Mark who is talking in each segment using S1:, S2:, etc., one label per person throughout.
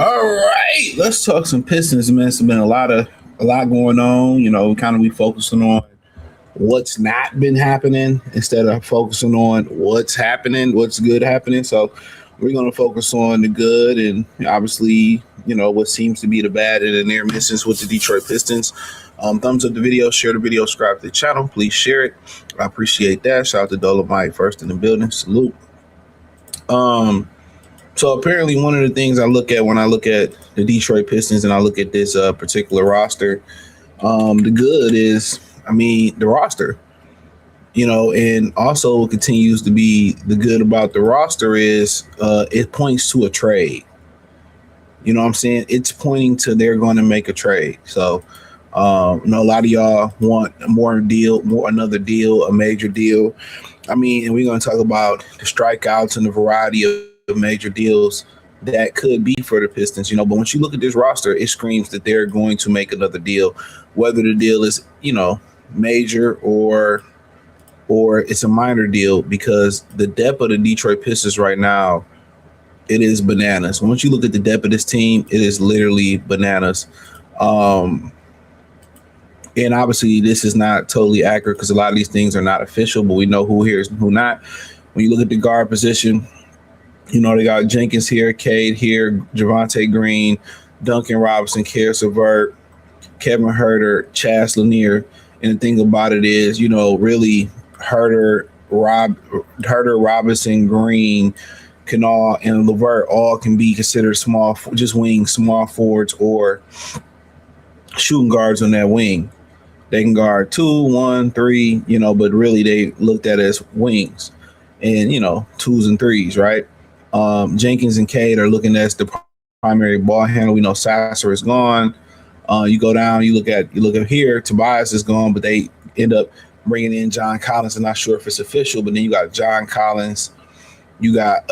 S1: All right, let's talk some Pistons, man. It's been a lot going on. We kind of be focusing on what's not been happening instead of focusing on what's happening, what's good happening. So we're gonna focus on the good and obviously, what seems to be the bad and the near misses with the Detroit Pistons. Thumbs up the video, share the video, subscribe to the channel. Please share it. I appreciate that. Shout out to Dolomite first in the building. Salute. Um, So apparently, one of the things I look at when I look at the Detroit Pistons and I look at this particular roster, the good is, the roster. And also what continues to be the good about the roster is it points to a trade. You know what I'm saying? It's pointing to they're going to make a trade. So, a lot of y'all want another deal, a major deal. And we're going to talk about the strikeouts and the variety of major deals that could be for the Pistons, but once you look at this roster, it screams that they're going to make another deal, whether the deal is, major or it's a minor deal, because the depth of the Detroit Pistons right now, it is bananas. Once you look at the depth of this team, it is literally bananas. And obviously this is not totally accurate because a lot of these things are not official, but we know who here is and who not. When you look at the guard position, they got Jenkins here, Cade here, Javonte Green, Duncan Robinson, Karis LeVert, Kevin Huerter, Chaz Lanier. And the thing about it is, really Huerter, Robinson, Green, Canal, and LeVert all can be considered small, just wings, small forwards, or shooting guards on that wing. They can guard 2, 1, 3, but really they looked at as wings and, 2s and 3s, right? Jenkins and Cade are looking at the primary ball handler. We know Sasser is gone. You go down, you look at here, Tobias is gone, but they end up bringing in John Collins. I'm not sure if it's official, but then you got John Collins, you got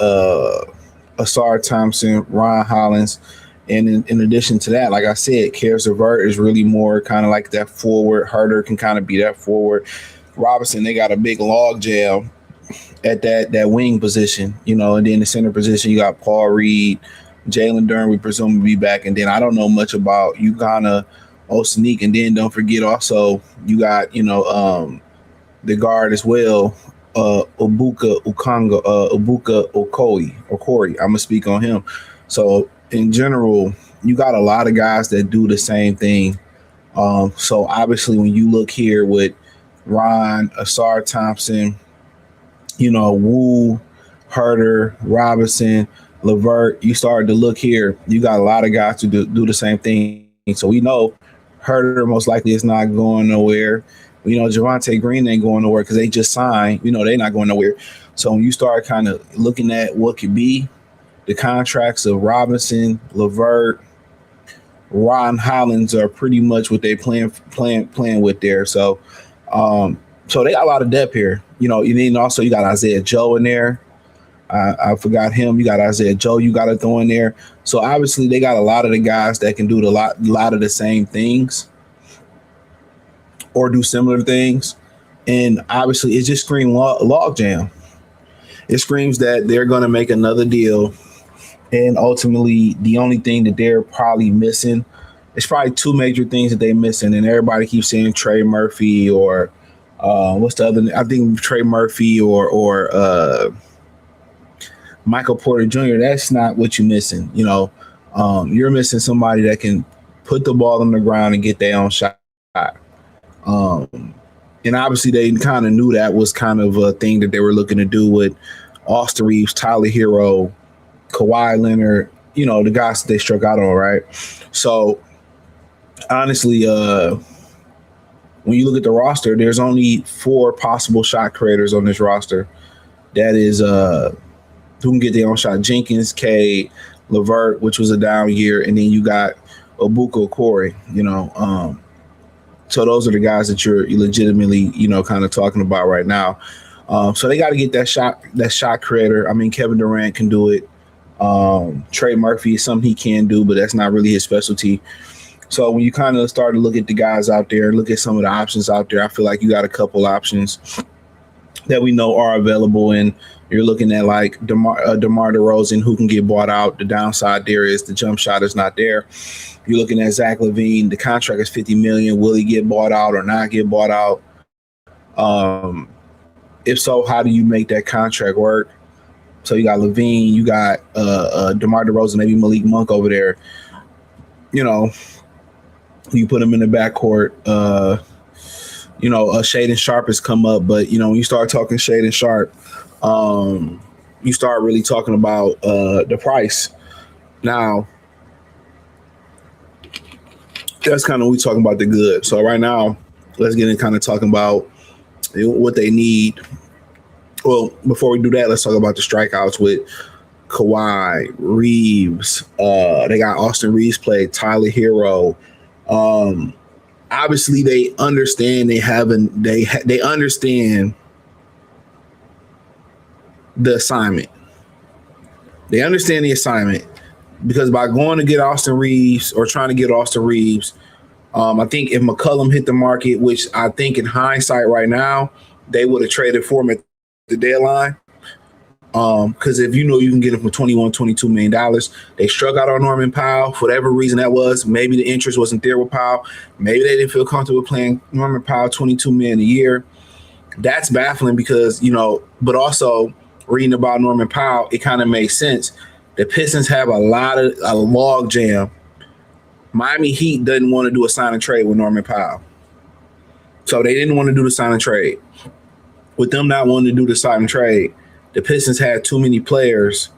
S1: Asar Thompson, Ron Hollins, and in addition to that, like I said, Karis LeVert is really more kind of like that forward. Herter can kind of be that forward. Robinson, they got a big log jam at that wing position, and then the center position, you got Paul Reed, Jalen Duren, we presume to be back, and then I don't know much about Ugana Osanique, and then don't forget also you got the guard as well, Ibuka Okori. I'm gonna speak on him. So in general, you got a lot of guys that do the same thing. So obviously when you look here with Ron, Asar Thompson, Wu, Herter, Robinson, LeVert, you start to look here, you got a lot of guys to do the same thing. So we know Herter most likely is not going nowhere. Javonte Green ain't going nowhere because they just signed. They're not going nowhere. So when you start kind of looking at what could be the contracts of Robinson, LeVert, Ron Hollins are pretty much what they playing with there. So so they got a lot of depth here. And then also you got Isaiah Joe in there. I forgot him. You got Isaiah Joe. You got to throw in there. So obviously they got a lot of the guys that can do a lot of the same things or do similar things. And obviously it just screams log jam. It screams that they're going to make another deal. And ultimately the only thing that they're probably missing, it's probably two major things that they're missing. And everybody keeps saying Trey Murphy or what's the other? I think Trey Murphy or Michael Porter Jr. That's not what you're missing. You're missing somebody that can put the ball on the ground and get their own shot. And obviously they kind of knew that was kind of a thing that they were looking to do with Austin Reeves, Tyler Hero, Kawhi Leonard, the guys that they struck out on, right? So honestly, when you look at the roster, there's only 4 possible shot creators on this roster. That is who can get their own shot: Jenkins, Cade, LeVert, which was a down year, and then you got Ibuka Okori. So those are the guys that you're legitimately, kind of talking about right now. So they got to get that shot creator. Kevin Durant can do it. Trey Murphy is something he can do, but that's not really his specialty. So when you kind of start to look at the guys out there, look at some of the options out there, I feel like you got a couple options. that we know are available. And you're looking at like DeMar DeRozan, who can get bought out. The downside there is the jump shot is not there. You're looking at Zach LaVine. The contract is $50 million. Will he get bought out or not get bought out? If so, how do you make that contract work? So you got LaVine, you got DeMar DeRozan, maybe Malik Monk over there. You know, you put them in the backcourt. Shaden Sharp has come up, but when you start talking Shaden Sharp, you start really talking about the price. Now, that's kind of we talking about the good. So right now, let's get in kind of talking about what they need. Well, before we do that, let's talk about the strikeouts with Kawhi, Reeves. They got Austin Reeves played, Tyler Hero. Obviously, they understand they understand the assignment. They understand the assignment because by going to get Austin Reeves or trying to get Austin Reeves, I think if McCollum hit the market, which I think in hindsight right now, they would have traded for him at the deadline. Because if you can get him for $21-22 million, they struck out on Norman Powell for whatever reason that was. Maybe the interest wasn't there with Powell. Maybe they didn't feel comfortable playing Norman Powell $22 million a year. That's baffling because but also reading about Norman Powell, it kind of makes sense. The Pistons have a log jam. Miami Heat doesn't want to do a sign and trade with Norman Powell, so they didn't want to do the sign and trade. With them not wanting to do the sign and trade, the Pistons had too many players.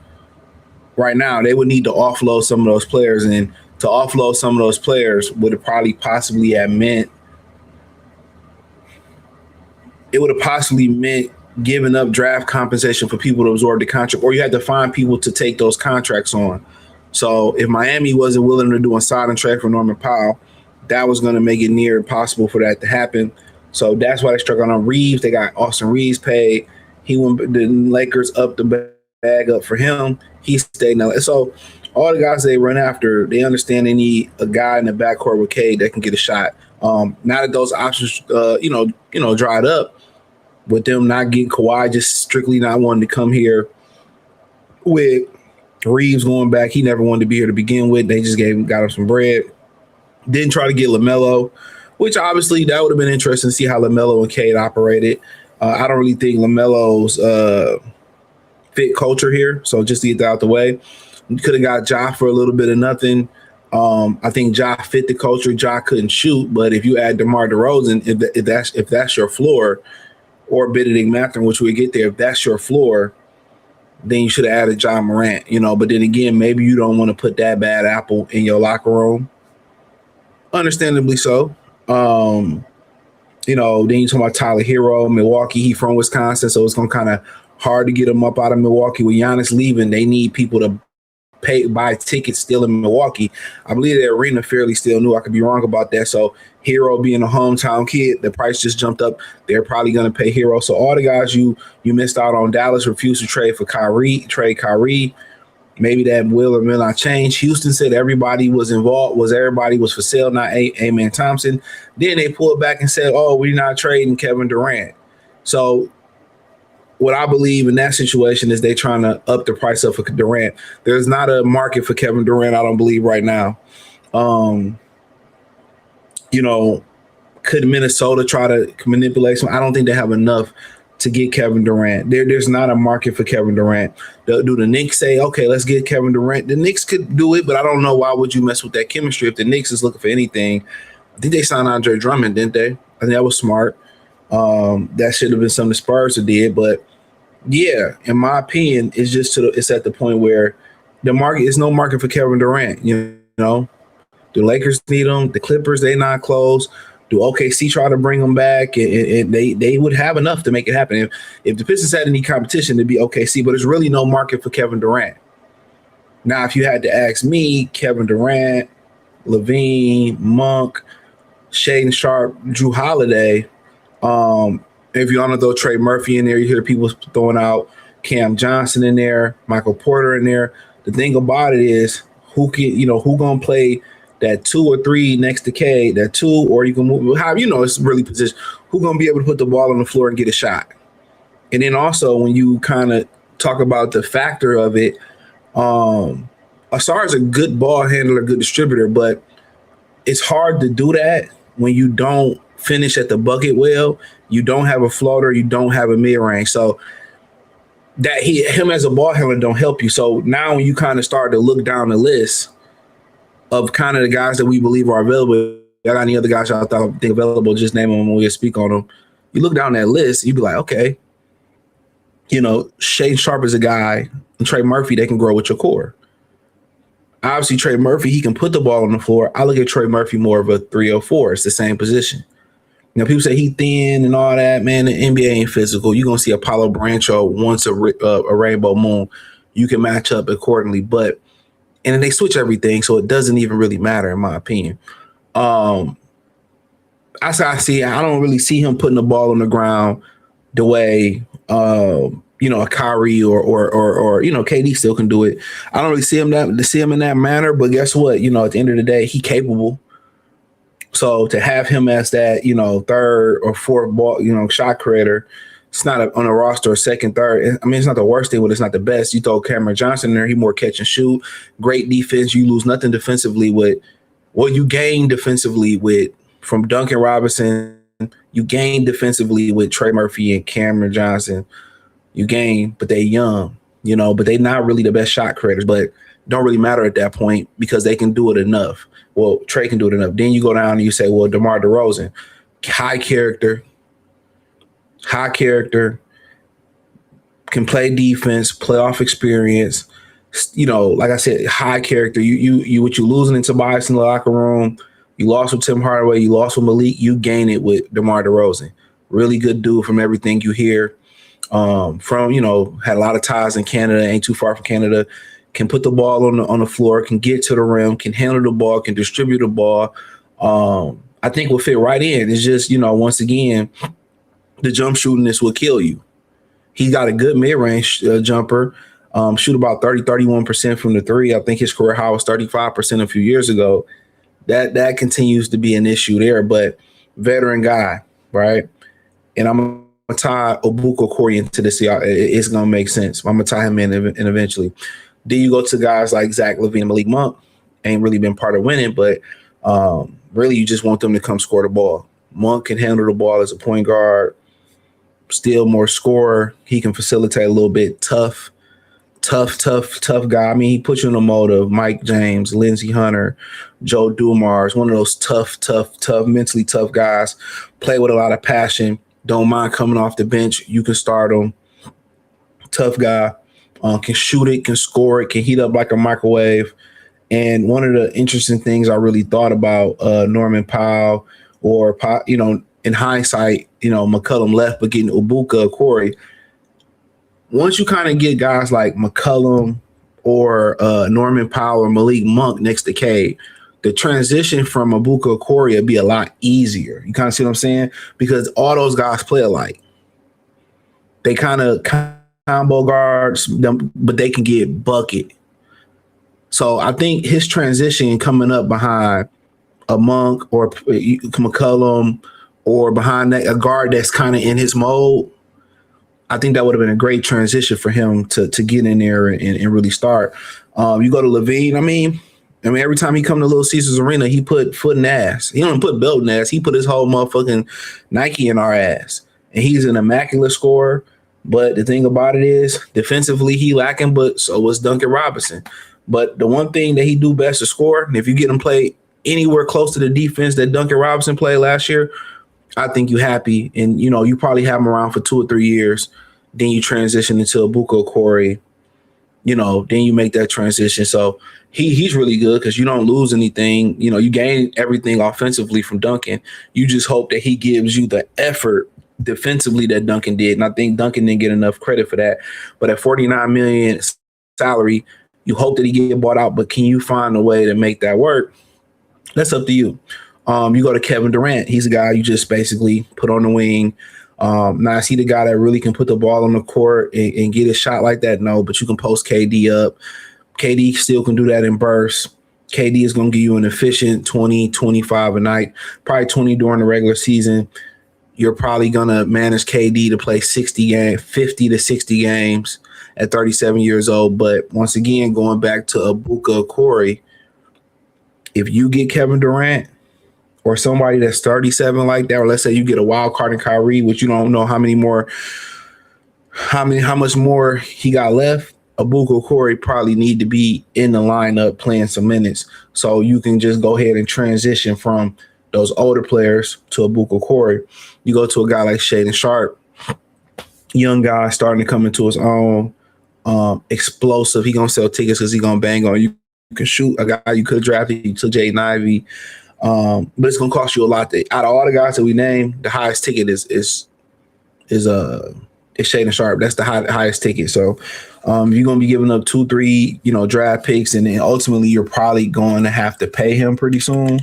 S1: Right now, they would need to offload some of those players, and to offload some of those players would have possibly meant giving up draft compensation for people to absorb the contract, or you had to find people to take those contracts on. So if Miami wasn't willing to do a sign and trade for Norman Powell, that was going to make it near impossible for that to happen. So that's why they struck on Reeves. They got Austin Reeves paid. The Lakers upped the bag up for him. He stayed in LA. So all the guys they run after, they understand they need a guy in the backcourt with Cade that can get a shot. Now that those options, dried up, with them not getting Kawhi, just strictly not wanting to come here. With Reeves going back, he never wanted to be here to begin with. They just got him some bread. Didn't try to get LaMelo, which obviously that would have been interesting to see how LaMelo and Cade operated. I don't really think LaMelo's fit culture here. So just to get that out the way, you could have got Ja for a little bit of nothing. I think Ja fit the culture. Ja couldn't shoot, but if you add DeMar DeRozan, if that's your floor, or Benedict Mathurin, which we get there, if that's your floor, then you should have added John Morant. But then again, maybe you don't want to put that bad apple in your locker room. Understandably so. Then you talk about Tyler Hero, Milwaukee. He from Wisconsin, so it's gonna kind of hard to get him up out of Milwaukee. With Giannis leaving, they need people to buy tickets still in Milwaukee. I believe the arena fairly still new. I could be wrong about that. So Hero being a hometown kid, the price just jumped up. They're probably going to pay Hero. So all the guys you missed out on, Dallas refused to trade for Kyrie. Maybe that will or will not change. Houston said everybody was involved, everybody was for sale, not Amen Thompson. Then they pulled back and said, oh, we're not trading Kevin Durant. So what I believe in that situation is they trying to up the price up for Durant. There's not a market for Kevin Durant, I don't believe right now. Could Minnesota try to manipulate some? I don't think they have enough to get Kevin Durant. There's not a market for Kevin Durant. Do the Knicks say, okay, let's get Kevin Durant? The Knicks could do it, but I don't know why would you mess with that chemistry if the Knicks is looking for anything. I think they signed Andre Drummond, didn't they? I think that was smart. That should have been something the Spurs did, but yeah, in my opinion, it's at the point where the market is no market for Kevin Durant. The Lakers need him. The Clippers, they not close. Do OKC try to bring him back? And they would have enough to make it happen. If the Pistons had any competition, it'd be OKC, but there's really no market for Kevin Durant. Now, if you had to ask me, Kevin Durant, LaVine, Monk, Shaden Sharp, Drew Holiday, if you want to throw Trey Murphy in there, you hear people throwing out Cam Johnson in there, Michael Porter in there. The thing about it is who gonna play that 2 or 3 next to K, or you can move how it's really positioned. Who gonna be able to put the ball on the floor and get a shot? And then also when you kind of talk about the factor of it, Asar is a good ball handler, good distributor, but it's hard to do that when you don't finish at the bucket well. You don't have a floater, you don't have a mid range. So that him as a ball handler don't help you. So now when you kind of start to look down the list of kind of the guys that we believe are available, got any other guys I thought think available, just name them when we speak on them. You look down that list, you be like, okay, Shane Sharp is a guy, and Trey Murphy, they can grow with your core. Obviously, Trey Murphy, he can put the ball on the floor. I look at Trey Murphy more of a 3-4. It's the same position. People say he thin and all that. Man, the NBA ain't physical. You're going to see Apollo Brancho once a rainbow moon. You can match up accordingly. And then they switch everything, so it doesn't even really matter, in my opinion. I don't really see him putting the ball on the ground the way a Kyrie or KD still can do it. I don't really see him in that manner, but guess what? At the end of the day, he capable. So to have him as that, third or fourth ball, shot creator, it's not on a roster or second, third. I mean, it's not the worst thing, but it's not the best. You throw Cameron Johnson in there, he more catch and shoot. Great defense. You lose nothing defensively you gain defensively from Duncan Robinson. You gain defensively with Trey Murphy and Cameron Johnson. You gain, but they young, but they not really the best shot creators, but don't really matter at that point because they can do it enough. Well, Trey can do it enough. Then you go down and you say, well, DeMar DeRozan, high character, can play defense, playoff experience. Like I said, high character. You losing in Tobias in the locker room. You lost with Tim Hardaway. You lost with Malik. You gain it with DeMar DeRozan. Really good dude from everything you hear. Had a lot of ties in Canada, ain't too far from Canada, can put the ball on the floor, can get to the rim, can handle the ball, can distribute the ball. I think will fit right in. It's just, once again, the jump shooting is what kill you. He got a good mid-range jumper, shoot about 31% from the three. I think his career high was 35% a few years ago. That continues to be an issue there, but veteran guy, right? And I'm going to tie Obuka Corey into this. It's going to make sense. I'm going to tie him in and eventually. Then you go to guys like Zach LaVine and Malik Monk. Ain't really been part of winning, but really you just want them to come score the ball. Monk can handle the ball as a point guard, still more scorer. He can facilitate a little bit. Tough guy. I mean, he puts you in the mode of Mike James, Lindsey Hunter, Joe Dumars, one of those tough, mentally tough guys. Play with a lot of passion. Don't mind coming off the bench. You can start him. Tough guy. Can shoot it, can score it, can heat up like a microwave. And one of the interesting things I really thought about Norman Powell or, in hindsight, McCollum left, but getting Ibuka, Corey. Once you kind of get guys like McCollum or Norman Powell or Malik Monk next to Cade, the transition from Ibuka, Corey would be a lot easier. You kind of see what I'm saying? Because all those guys play alike. They kind of combo guards, but they can get bucket. So I think his transition coming up behind a Monk or McCollum or behind a guard that's kind of in his mode, I think that would have been a great transition for him to get in there and really start. You go to LaVine. I mean, every time he come to Little Caesars Arena, he put foot in ass. He don't put belt in ass. He put his whole motherfucking Nike in our ass. And he's an immaculate scorer. But the thing about it is, defensively, he lacking, but so was Duncan Robinson. But the one thing that he do best is score. And if you get him play anywhere close to the defense that Duncan Robinson played last year, I think you're happy. And, you probably have him around for 2 or 3 years. Then you transition into Ibuka Corey. Then you make that transition. So he's really good because you don't lose anything. You gain everything offensively from Duncan. You just hope that he gives you the effort defensively that Duncan did. And I think Duncan didn't get enough credit for that. But at $49 million salary, you hope that he get bought out. But can you find a way to make that work? That's up to you. You go to Kevin Durant. He's a guy you just basically put on the wing. Now, is he the guy that really can put the ball on the court and get a shot like that? No, but you can post KD up. KD still can do that in bursts. KD is going to give you an efficient 20, 25 a night, probably 20 during the regular season. you're probably gonna manage KD to play 50 to 60 games at 37 years old. But once again, going back to Ibuka Corey, if you get Kevin Durant or somebody that's 37 like that, or let's say you get a wild card in Kyrie, which you don't know how much more he got left. Ibuka Corey probably need to be in the lineup playing some minutes, so you can just go ahead and transition from those older players to Ibuka Corey. You go to a guy like Shaedon Sharpe, young guy starting to come into his own, explosive. He gonna sell tickets because he gonna bang on you. You can shoot a guy you could have drafted. You took Jaden Ivey, but it's gonna cost you a lot. Out of all the guys that we named, the highest ticket is Shaedon Sharpe. That's the highest ticket. So you're gonna be giving up 2-3, draft picks, and then ultimately you're probably going to have to pay him pretty soon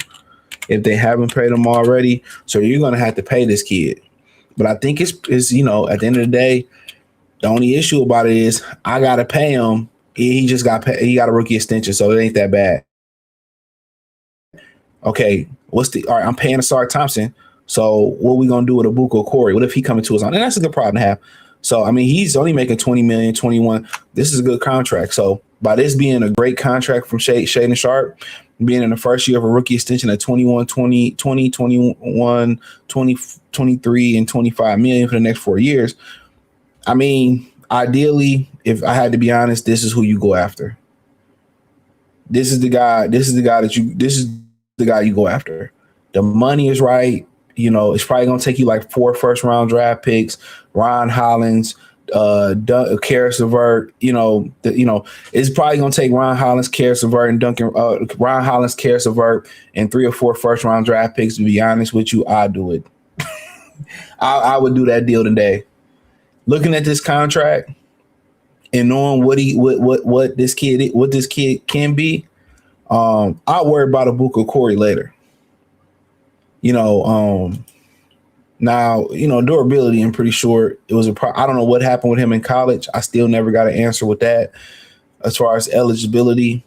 S1: if they haven't paid him already. So you're gonna have to pay this kid. But I think it's at the end of the day, the only issue about it is I gotta pay him. He just got paid. He got a rookie extension, so it ain't that bad. Okay, all right? I'm paying Asar Thompson. So what are we gonna do with Ibuka Corey? What if he coming to his own? And that's a good problem to have. So I mean, he's only making $20 million, 21. This is a good contract. So by this being a great contract from Shaedon Sharpe, being in the first year of a rookie extension at 21, 20, 20, 21, 20, 23, and 25 million for the next 4 years. I mean, ideally, if I had to be honest, this is who you go after. This is the guy you go after. The money is right. It's probably going to take you like 4 first-round draft picks, Ron Hollins, Karis LeVert. It's probably going to take Ron Hollins, Karis LeVert, and Ron Hollins, Karis LeVert, and 3 or 4 first-round draft picks. To be honest with you, I'd do it. I would do that deal today. Looking at this contract and knowing what this kid can be, I'll worry about Ibuka Corey later. Now, durability, I'm pretty sure it was I don't know what happened with him in college. I still never got an answer with that as far as eligibility.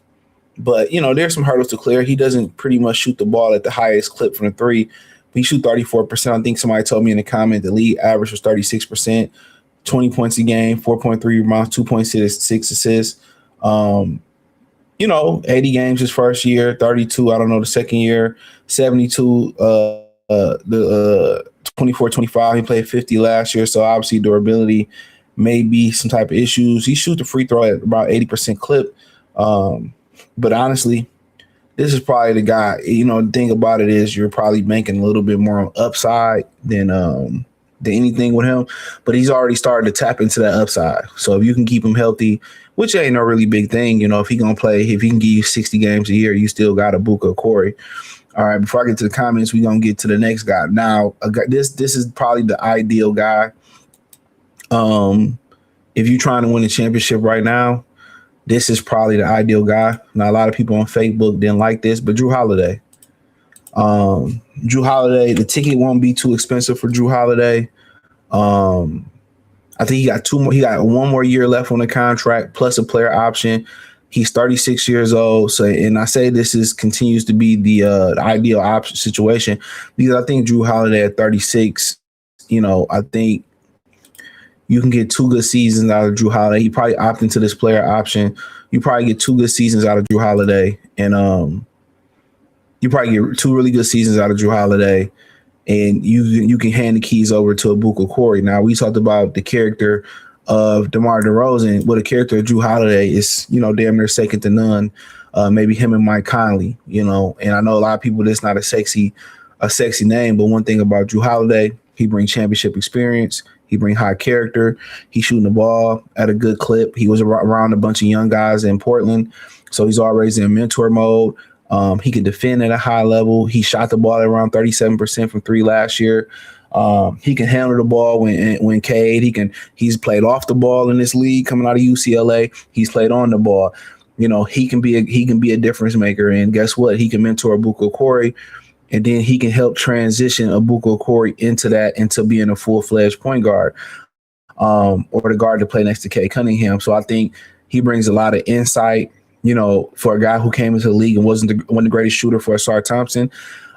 S1: But, there's some hurdles to clear. He doesn't pretty much shoot the ball at the highest clip from the three. He shoot 34%. I think somebody told me in the comment the league average was 36%, 20 points a game, 4.3 rebounds, 2.6 assists. 80 games his first year, 32, I don't know, the second year, 72, the 24-25, he played 50 last year, so obviously durability may be some type of issues. He shoots the free throw at about 80% clip, but honestly, this is probably the guy. The thing about it is you're probably banking a little bit more on upside than anything with him, but he's already started to tap into that upside. So if you can keep him healthy, which ain't no really big thing, if he can give you 60 games a year, you still got Ibuka Corey. All right, before I get to the comments, we're gonna get to the next guy. Now, this is probably the ideal guy. If you're trying to win a championship right now, this is probably the ideal guy. Now, a lot of people on Facebook didn't like this, but Jrue Holiday. The ticket won't be too expensive for Jrue Holiday. I think he got 1 more year left on the contract plus a player option. He's 36 years old. So, and I say this continues to be the ideal option situation because I think Jrue Holiday at 36, I think you can get 2 good seasons out of Jrue Holiday. He probably opt into this player option. You probably get 2 good seasons out of Jrue Holiday, and you probably get 2 really good seasons out of Jrue Holiday, and you can hand the keys over to Ibuka Corey. Now, we talked about the character of DeMar DeRozan. Well, the character of Jrue Holiday is, damn near second to none. Maybe him and Mike Conley, and I know a lot of people, that's not a sexy name, but one thing about Jrue Holiday, he brings championship experience. He brings high character. He's shooting the ball at a good clip. He was around a bunch of young guys in Portland, so he's always in mentor mode. He can defend at a high level. He shot the ball at around 37% from 3 last year. He can handle the ball when Cade. He's played off the ball in this league coming out of UCLA. He's played on the ball. He can be a difference maker. And guess what? He can mentor Ibuka Corey, and then he can help transition Ibuka Corey into being a full-fledged point guard, or the guard to play next to Cade Cunningham. So I think he brings a lot of insight. For a guy who came into the league and wasn't the greatest shooter for Asar Thompson.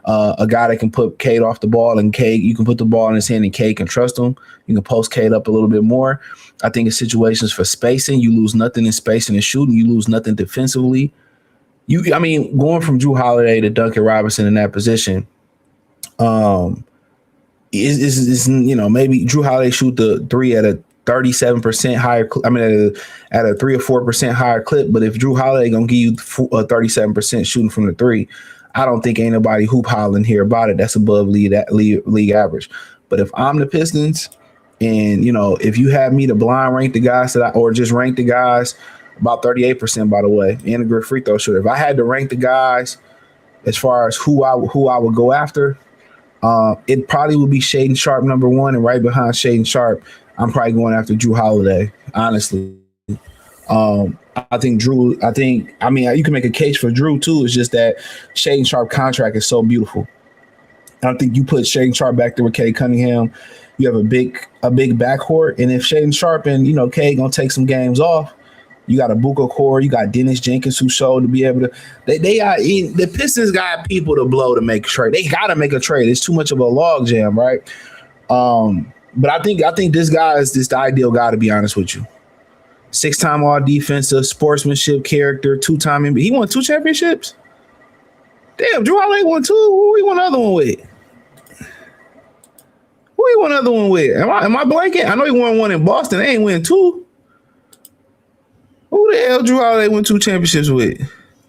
S1: a guy that can put Cade off the ball, and Cade, you can put the ball in his hand and Cade can trust him. You can post Cade up a little bit more. I think in situations for spacing, you lose nothing in spacing and shooting. You lose nothing defensively. Going from Drew Holiday to Duncan Robinson in that position, is maybe Drew Holiday shoot the three at a 37% higher. At a 3 or 4% higher clip. But if Drew Holiday gonna give you 37% shooting from the three, I don't think ain't nobody hoop hollering here about it. That's above league average. But if I'm the Pistons, and if you have me to blind rank the guys or just rank the guys, about 38%, by the way, and a good free throw shooter. If I had to rank the guys as far as who I would go after, it probably would be Shaedon Sharpe number one, and right behind Shaedon Sharpe, I'm probably going after Drew Holiday, honestly. I think Drew, you can make a case for Drew too. It's just that Shaedon Sharpe contract is so beautiful. I think you put Shaedon Sharpe back there with Cade Cunningham, you have a big backcourt. And if Shaedon Sharpe and Cade gonna take some games off, you got a Buka core, you got Dennis Jenkins who showed to be able to. The Pistons got people to blow to make a trade. They got to make a trade. It's too much of a log jam, right? But I think this guy is just the ideal guy, to be honest with you. 6-time all defensive, sportsmanship, character, 2-time NBA. He won 2 championships. Damn, Drew Holiday won 2. Who he won another one with? Am I blanking? I know he won 1 in Boston. They ain't win 2. Who the hell Drew Holiday won 2 championships with?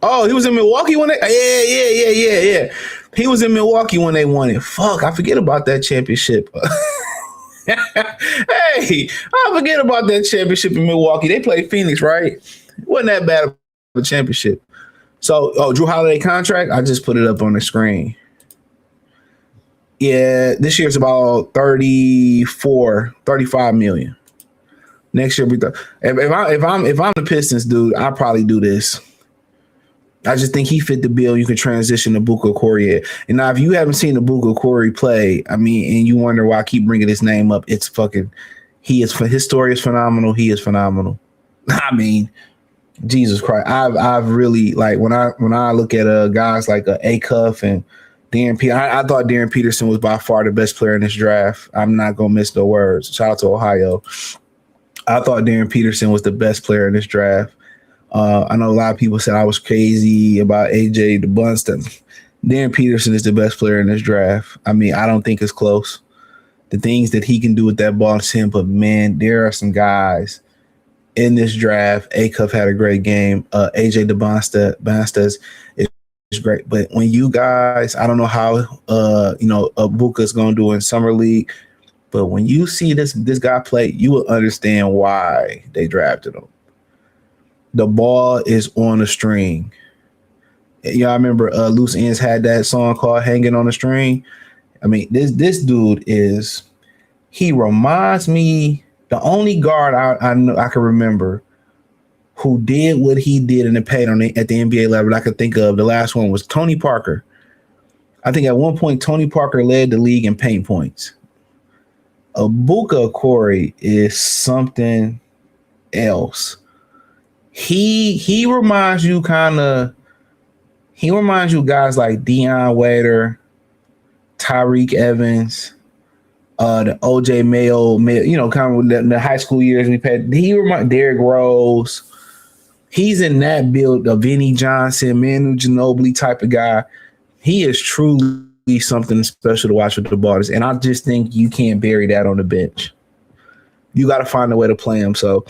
S1: Oh, he was in Milwaukee when they. Yeah. He was in Milwaukee when they won it. Fuck, I forget about that championship. Hey, I forget about that championship in Milwaukee. They played Phoenix, right? It wasn't that bad of a championship. So, Drew Holiday contract, I just put it up on the screen. Yeah, this year's about 35 million. Next year, if I'm the Pistons, dude, I'll probably do this. I just think he fit the bill. You can transition to Buka Corey. And now, if you haven't seen the Buka Corey play, and you wonder why I keep bringing his name up, it's fucking. His story is phenomenal. He is phenomenal. Jesus Christ, I've really when I look at guys like Acuff and Darren Peterson. I thought Darren Peterson was by far the best player in this draft. I'm not gonna miss no words. Shout out to Ohio. I thought Darren Peterson was the best player in this draft. I know a lot of people said I was crazy about AJ DeBunston. Darren Peterson is the best player in this draft. I don't think it's close. The things that he can do with that ball is him, but man, there are some guys in this draft. Acuff had a great game. AJ DeBunston is great. But when you guys, I don't know how Buka's gonna do in summer league, but when you see this guy play, you will understand why they drafted him. The ball is on a string. I remember Loose Ends had that song called Hanging on a String. This dude he reminds me, the only guard I know I can remember who did what he did in the paint at the NBA level I could think of. The last one was Tony Parker. I think at one point Tony Parker led the league in paint points. Buka Corey is something else. He reminds you guys like Deion Waiter, Tyreek Evans, the OJ Mayo, kind of the high school years we played. He reminds Derrick Rose. He's in that build of Vinnie Johnson, Manu Ginobili type of guy. He is truly something special to watch with the ball. And I just think you can't bury that on the bench. You got to find a way to play him. So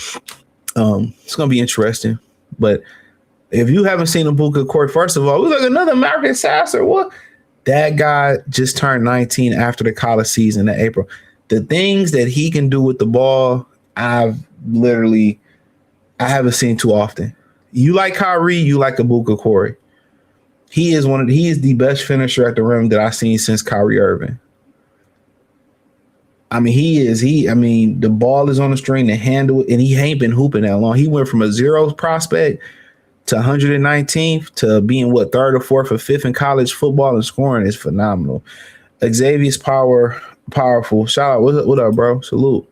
S1: it's going to be interesting. But if you haven't seen a Buka Corey, first of all, we look another Marcus Sasser. What? That guy just turned 19 after the college season in April. The things that he can do with the ball, I haven't seen too often. You like Kyrie, you like a Buka Corey. He is the best finisher at the rim that I've seen since Kyrie Irving. The ball is on the string to handle it, and he ain't been hooping that long. He went from a 0 prospect to 119th to being 3rd or 4th or 5th in college football, and scoring is phenomenal. Xavier's powerful. Shout out. What up, bro? Salute.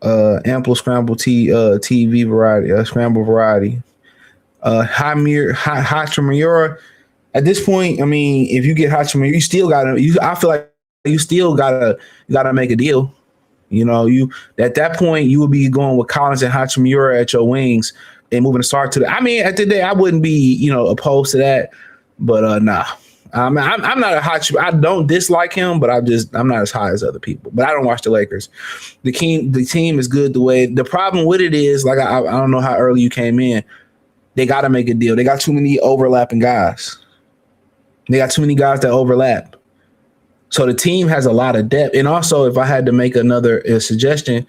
S1: Ample scramble TV variety, scramble variety. Hachimura, At this point, I mean, if you get Hachimura, you still gotta. I feel like you still gotta make a deal. You know, you at that point you would be going with Collins and Hachimura at your wings and moving the start to the. I mean, at the day, I wouldn't be opposed to that, but nah. I'm not a Hachimura. I don't dislike him, but I'm not as high as other people. But I don't watch the Lakers. The team is good the way. The problem with it is, like, I don't know how early you came in. They got to make a deal. They got too many overlapping guys. They got too many guys that overlap. So the team has a lot of depth. And also, if I had to make another suggestion,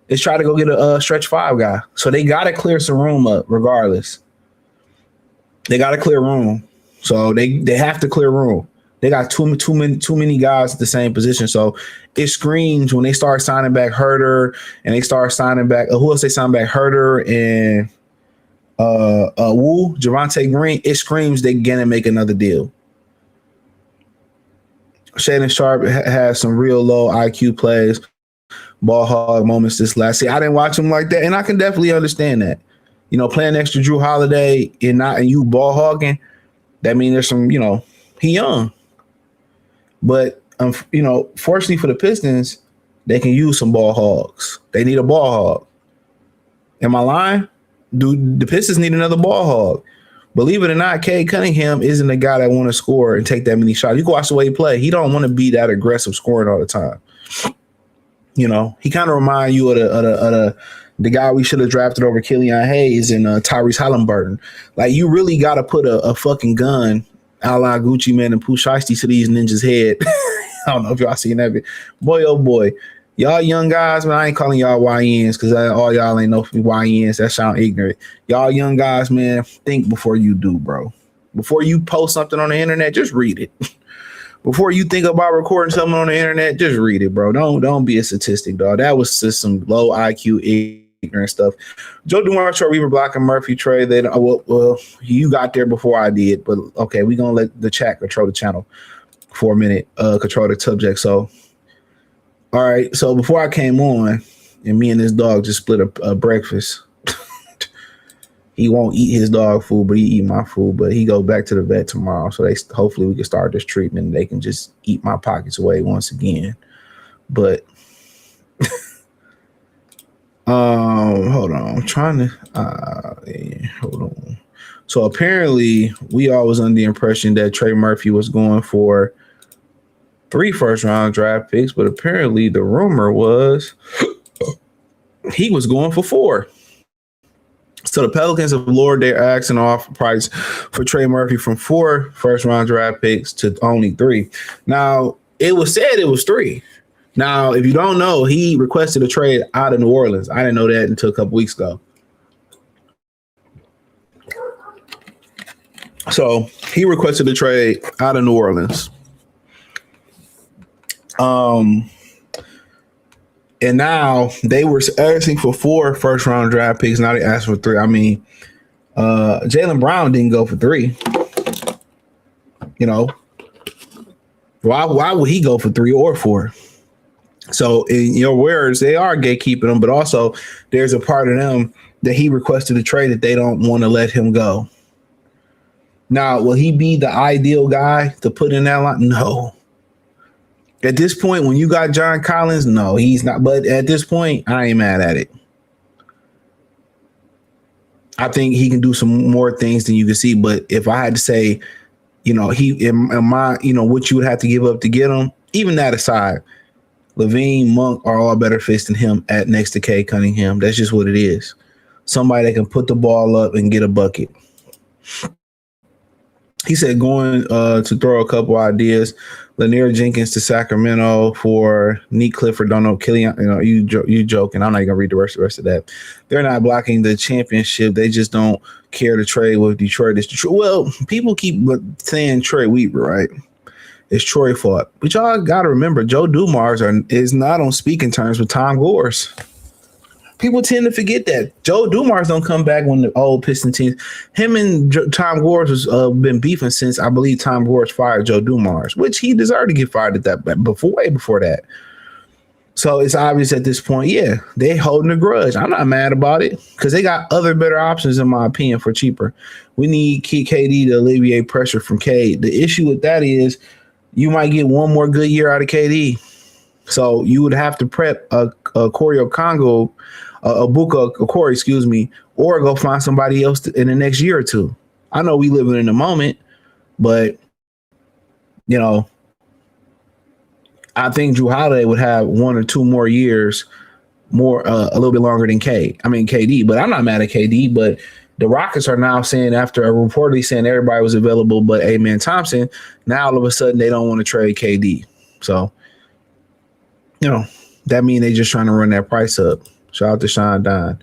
S1: is try to go get a stretch five guy. So they got to clear some room up regardless. They got to clear room. So they have to clear room. They got too many guys at the same position. So it screams when they start signing back Herter and they start signing back who else they sign back Herter and Javonte Green. It screams they're gonna make another deal. Shaedon Sharp has some real low IQ plays, ball hog moments this last year. I didn't watch him like that, and I can definitely understand that. You know, playing next to Drew Holiday and you ball hogging. That means there's some, he young. But, fortunately for the Pistons, they can use some ball hogs. They need a ball hog. Am I lying? Do the Pistons need another ball hog? Believe it or not, Cade Cunningham isn't a guy that want to score and take that many shots. You can watch the way he play. He don't want to be that aggressive scoring all the time. He kind of reminds you of the guy we should have drafted over Killian Hayes and Tyrese Halliburton. Like, you really got to put a fucking gun a la Gucci Man and Pooh Shiesty to these ninjas' head. I don't know if y'all seen that. Boy, oh boy. Y'all young guys, man, I ain't calling y'all YNs because all y'all ain't no YNs. That sound ignorant. Y'all young guys, man, think before you do, bro. Before you post something on the internet, just read it. Before you think about recording something on the internet, just read it, bro. Don't be a statistic, dog. That was just some low IQ ignorant stuff. Joe Dumars, Troy Weaver, blocking Murphy, Trey. Well, you got there before I did, but okay, we're gonna let the chat control the channel for a minute, control the subject. So, all right. So before I came on, and me and this dog just split a breakfast. He won't eat his dog food, but he eat my food. But he go back to the vet tomorrow, so hopefully we can start this treatment. And they can just eat my pockets away once again. But hold on, I'm trying to hold on. So apparently, we all was under the impression that Trey Murphy was going for 3 first-round draft picks, but apparently the rumor was he was going for 4. So the Pelicans have lowered their asking off price for Trey Murphy from 4 first-round draft picks to only 3. Now, it was said it was 3. Now, if you don't know, he requested a trade out of New Orleans. I didn't know that until a couple weeks ago. So he requested a trade out of New Orleans. And now they were asking for 4 first-round draft picks. Now they asked for 3. I mean, Jaylen Brown didn't go for 3. Why would he go for 3 or 4? So in your words, they are gatekeeping him, but also there's a part of them that he requested a trade that they don't want to let him go. Now, will he be the ideal guy to put in that line? No. At this point, when you got John Collins, no, he's not. But at this point, I ain't mad at it. I think he can do some more things than you can see. But if I had to say, what you would have to give up to get him, even that aside, Levine, Monk are all better fits than him at next to Cade Cunningham. That's just what it is. Somebody that can put the ball up and get a bucket. He said going to throw a couple ideas. Lanier Jenkins to Sacramento for Neat Clifford. Don't know Killian. You joking. I'm not gonna read the rest of that. They're not blocking the championship. They just don't care to trade with Detroit. Well, people keep saying Trey Weaver, right? It's Troy fault. But y'all got to remember, Joe Dumars is not on speaking terms with Tom Gores. People tend to forget that. Joe Dumars don't come back when the old Piston teams. Him and Tom Gores has been beefing since, I believe, Tom Gores fired Joe Dumars, which he deserved to get fired at that way before that. So it's obvious at this point, yeah, they holding a grudge. I'm not mad about it because they got other better options, in my opinion, for cheaper. We need KD to alleviate pressure from Cade. The issue with that is you might get one more good year out of KD. So you would have to prep a Corey Congo, a Buka Corey, excuse me, or go find somebody else in the next year or two. I know we living in the moment, but you know, I think Drew Holiday would have 1 or 2 more years, more a little bit longer than KD. But I'm not mad at KD. But the Rockets are now saying, after reportedly saying everybody was available but Amen Thompson, now all of a sudden they don't want to trade KD. So, that means they just trying to run that price up. Shout out to Sean Don.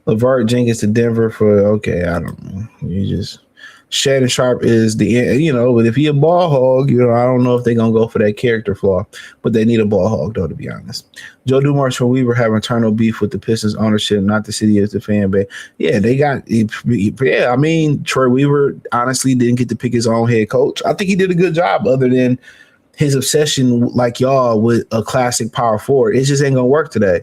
S1: LeVert Jenkins to Denver I don't know. You just Shannon Sharp is but if he a ball hog, I don't know if they're going to go for that character flaw, but they need a ball hog, though, to be honest. Joe Dumars from Weaver have internal beef with the Pistons ownership, not the city as the fan base. Yeah, Troy Weaver honestly didn't get to pick his own head coach. I think he did a good job other than his obsession, like y'all, with a classic power forward. It just ain't going to work today.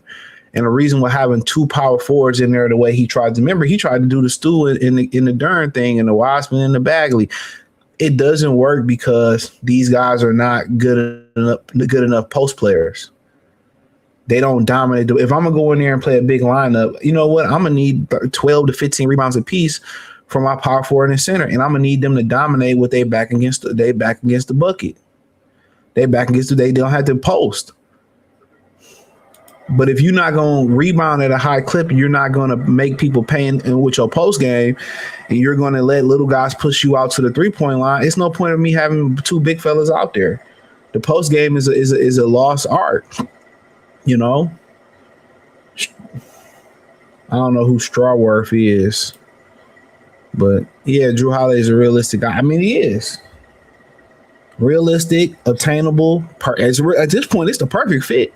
S1: And the reason we're having 2 power forwards in there the way he tried to do the Stu in the Durant thing and the Wiseman and the Bagley. It doesn't work because these guys are not good enough post players. They don't dominate. If I'm going to go in there and play a big lineup, you know what? I'm going to need 12 to 15 rebounds apiece from my power forward and center. And I'm going to need them to dominate what they back against the bucket. They don't have to post. But if you're not going to rebound at a high clip, you're not going to make people pay with your post game, and you're going to let little guys push you out to the 3-point line. It's no point of me having 2 big fellas out there. The post game is a lost art. I don't know who Strawworth is, but yeah, Drew Holiday is a realistic guy. I mean, he is realistic, obtainable. At this point, it's the perfect fit.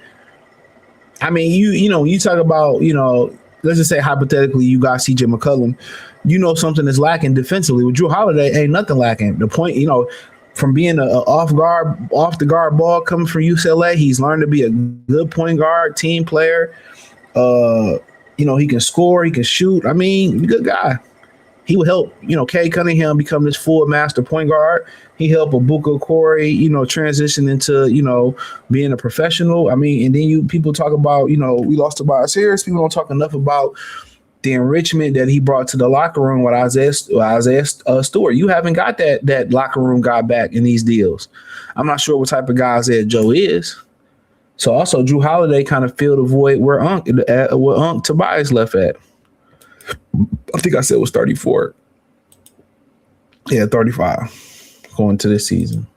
S1: I mean, you talk about, let's just say hypothetically you got CJ McCollum, something is lacking defensively. With Drew Holiday, ain't nothing lacking. The point, from being an off the guard ball coming from UCLA, he's learned to be a good point guard, team player. He can score, he can shoot. I mean, he's a good guy. He would help, Kay Cunningham become this full master point guard. He helped Abuka Corey, transition into, being a professional. I mean, and then people talk about, we lost to Tobias Harris. People don't talk enough about the enrichment that he brought to the locker room with Isaiah Stewart. You haven't got that locker room guy back in these deals. I'm not sure what type of guy Isaiah Joe is. So also Drew Holiday kind of filled the void where Unc Tobias left at. I think I said it was 34. Yeah, 35 going to this season.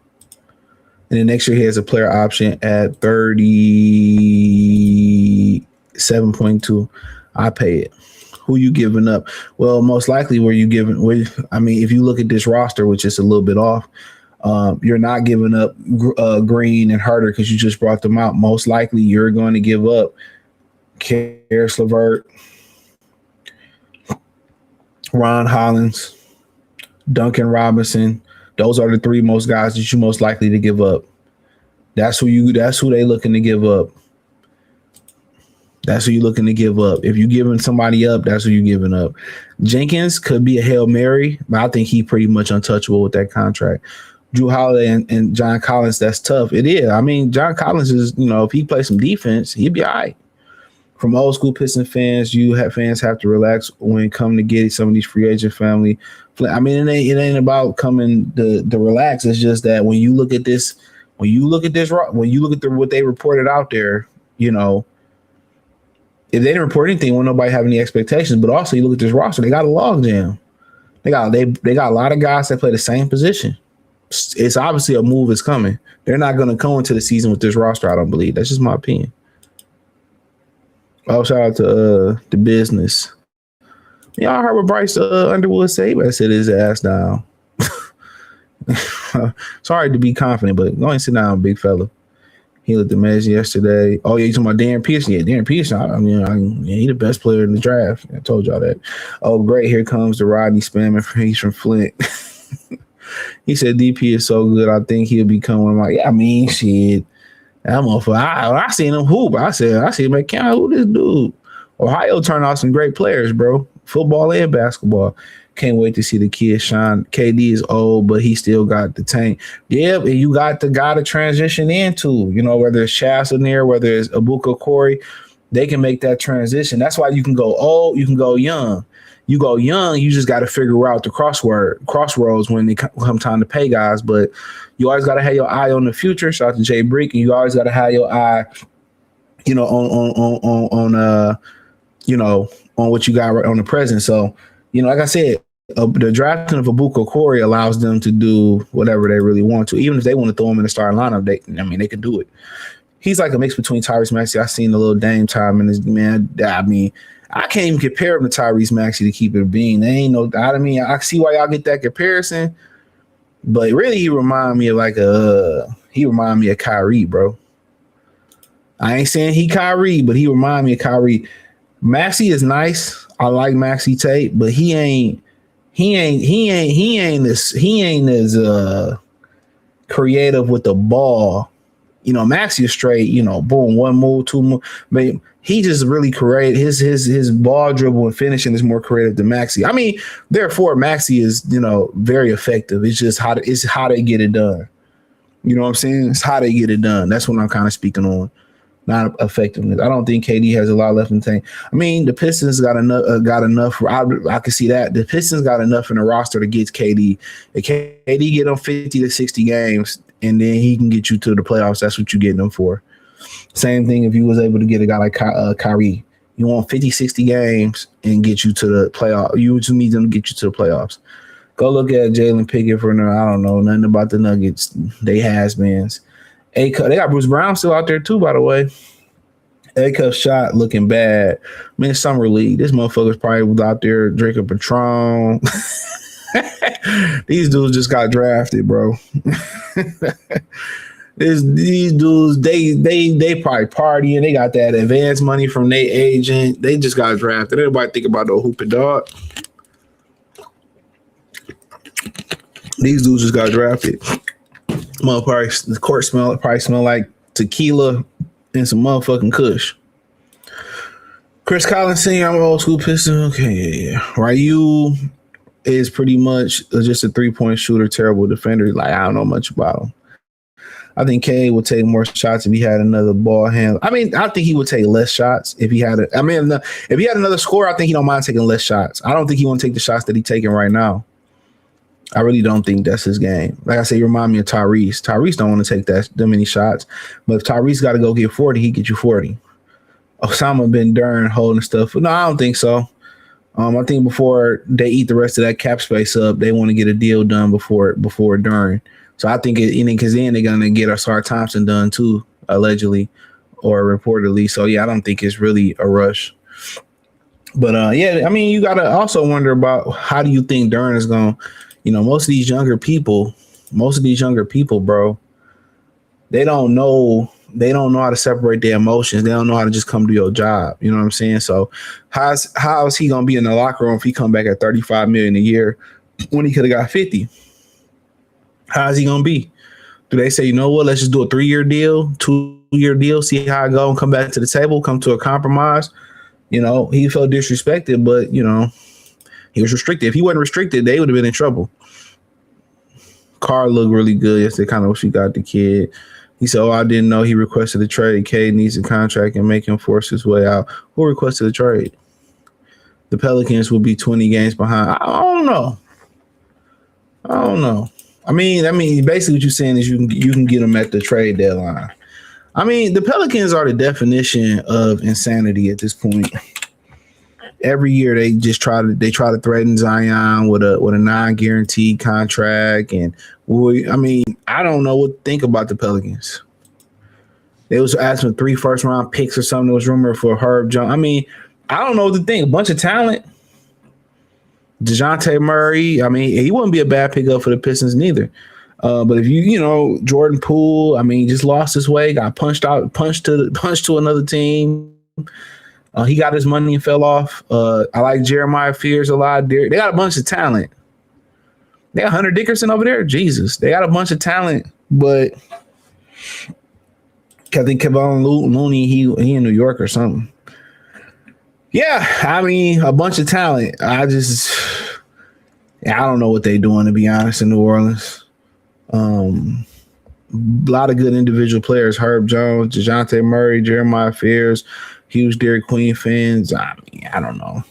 S1: And then next year he has a player option at 37.2. I pay it. Who you giving up? Well, most likely if you look at this roster, which is a little bit off, you're not giving up Green and Herter because you just brought them out. Most likely you're going to give up Karis LeVert, Ron Hollins, Duncan Robinson. Those are the 3 most guys that you're most likely to give up. That's who they looking to give up. That's who you're looking to give up. If you're giving somebody up, that's who you're giving up. Jenkins could be a Hail Mary, but I think he's pretty much untouchable with that contract. Drew Holiday and John Collins, that's tough. It is. I mean, John Collins is, if he plays some defense, he'd be all right. From old school Pistons fans, fans have to relax when come to get some of these free agent family. I mean, it ain't about coming to relax. It's just that when you look at what they reported out there, if they didn't report anything, won't nobody have any expectations. But also, you look at this roster; they got a log jam. They got a lot of guys that play the same position. It's obviously a move is coming. They're not going to go into the season with this roster. I don't believe. That's just my opinion. Oh, shout out to the business. Y'all heard what Bryce Underwood say? He better sit his ass down. Sorry to be confident, but go and sit down, big fella. He looked amazing yesterday. Oh, yeah, you talking about Darren Pearson? Yeah, Darren Pearson. He's the best player in the draft. I told y'all that. Oh, great. Here comes the Rodney Spammer. He's from Flint. He said DP is so good, I think he'll become one of my – shit. That motherfucker, when I seen him hoop, I said, man, can't who this dude? Ohio turned out some great players, bro. Football and basketball. Can't wait to see the kid shine. KD is old, but he still got the tank. Yeah, and you got the guy to transition into, whether it's Shaz in there, whether it's Abuka Corey, they can make that transition. That's why you can go old, you can go young. You go young, you just got to figure out the crossroads when it come time to pay guys. But you always got to have your eye on the future. Shout out to Jay Breek, and you always got to have your eye, on what you got right on the present. So, like I said, the drafting of Abuka Corey allows them to do whatever they really want to. Even if they want to throw him in the starting lineup, they can do it. He's like a mix between Tyrese Maxey. I seen a little Dame time in his man. I can't even compare him to Tyrese Maxey to keep it being. They ain't no. I see why y'all get that comparison, but really he remind me of Kyrie, bro. I ain't saying he Kyrie, but he remind me of Kyrie. Maxey is nice. I like Maxey Tate, but he ain't as creative with the ball. Maxey is straight, boom, one move, two move. But he just really creative. His ball dribble and finishing is more creative than Maxey. Therefore, Maxey is, very effective. It's just how they get it done. You know what I'm saying? It's how they get it done. That's what I'm kind of speaking on. Not effectiveness. I don't think KD has a lot left in the tank. The Pistons got enough. I can see that. The Pistons got enough in the roster to get KD. If KD get them 50 to 60 games, and then he can get you to the playoffs, that's what you get them for. Same thing if you was able to get a guy like Kyrie. You want 50, 60 games and get you to the playoff. You just need them to get you to the playoffs. Go look at Jalen Pickett for I don't know nothing about the Nuggets. They has-beens. They got Bruce Brown still out there too, by the way. A-Cup shot looking bad. Summer league. This motherfucker's probably was out there drinking Patron. These dudes just got drafted, bro. These dudes, they probably partying. They got that advance money from their agent. They just got drafted. Everybody think about the hooping dog. These dudes just got drafted. The court probably smell like tequila and some motherfucking kush. Chris Collins Sr., I'm an old school Piston. Okay, yeah. Ryu is pretty much just a 3-point shooter, terrible defender. Like, I don't know much about him. I think K would take more shots if he had another ball handler. I think he would take less shots if he had if he had another scorer, I think he don't mind taking less shots. I don't think he want to take the shots that he's taking right now. I really don't think that's his game. Like I said, you remind me of Tyrese. Tyrese don't want to take that many shots. But if Tyrese got to go get 40, he get you 40. Osama bin Durant holding stuff. No, I don't think so. I think before they eat the rest of that cap space up, they want to get a deal done before during. So I think because then they're going to get Asar Thompson done too, allegedly or reportedly. So, yeah, I don't think it's really a rush. But, you got to also wonder about how do you think Durant is going to, most of these younger people, bro, they don't know how to separate their emotions. They don't know how to just come do your job. You know what I'm saying? So how is he gonna be in the locker room if he come back at $35 million a year when he could have got 50? How is he gonna be? Do they say, you know what, let's just do a 3-year deal, 2-year deal, see how it go, and come back to the table, come to a compromise? He felt disrespected, but he was restricted. If he wasn't restricted, they would have been in trouble. Carr looked really good yesterday. Kind of wish he got the kid. He said, I didn't know he requested a trade. Cade needs a contract and make him force his way out. Who requested a trade? The Pelicans will be 20 games behind. I don't know. Basically what you're saying is you can get them at the trade deadline. The Pelicans are the definition of insanity at this point. Every year they try to threaten Zion with a non-guaranteed contract, and I don't know what to think about the Pelicans. They was asking for 3 first-round picks or something. There was rumor for Herb Jones. I don't know what to think. A bunch of talent. DeJounte Murray. He wouldn't be a bad pickup for the Pistons neither. But if you Jordan Poole, just lost his way, got punched to another team. He got his money and fell off. I like Jeremiah Fears a lot. They got a bunch of talent. They got Hunter Dickerson over there. Jesus. They got a bunch of talent, but I think Kevon Looney, he in New York or something. Yeah, I mean, a bunch of talent. I don't know what they're doing, to be honest, in New Orleans. A lot of good individual players: Herb Jones, DeJounte Murray, Jeremiah Fears, huge Dairy Queen fans. I mean, I don't know.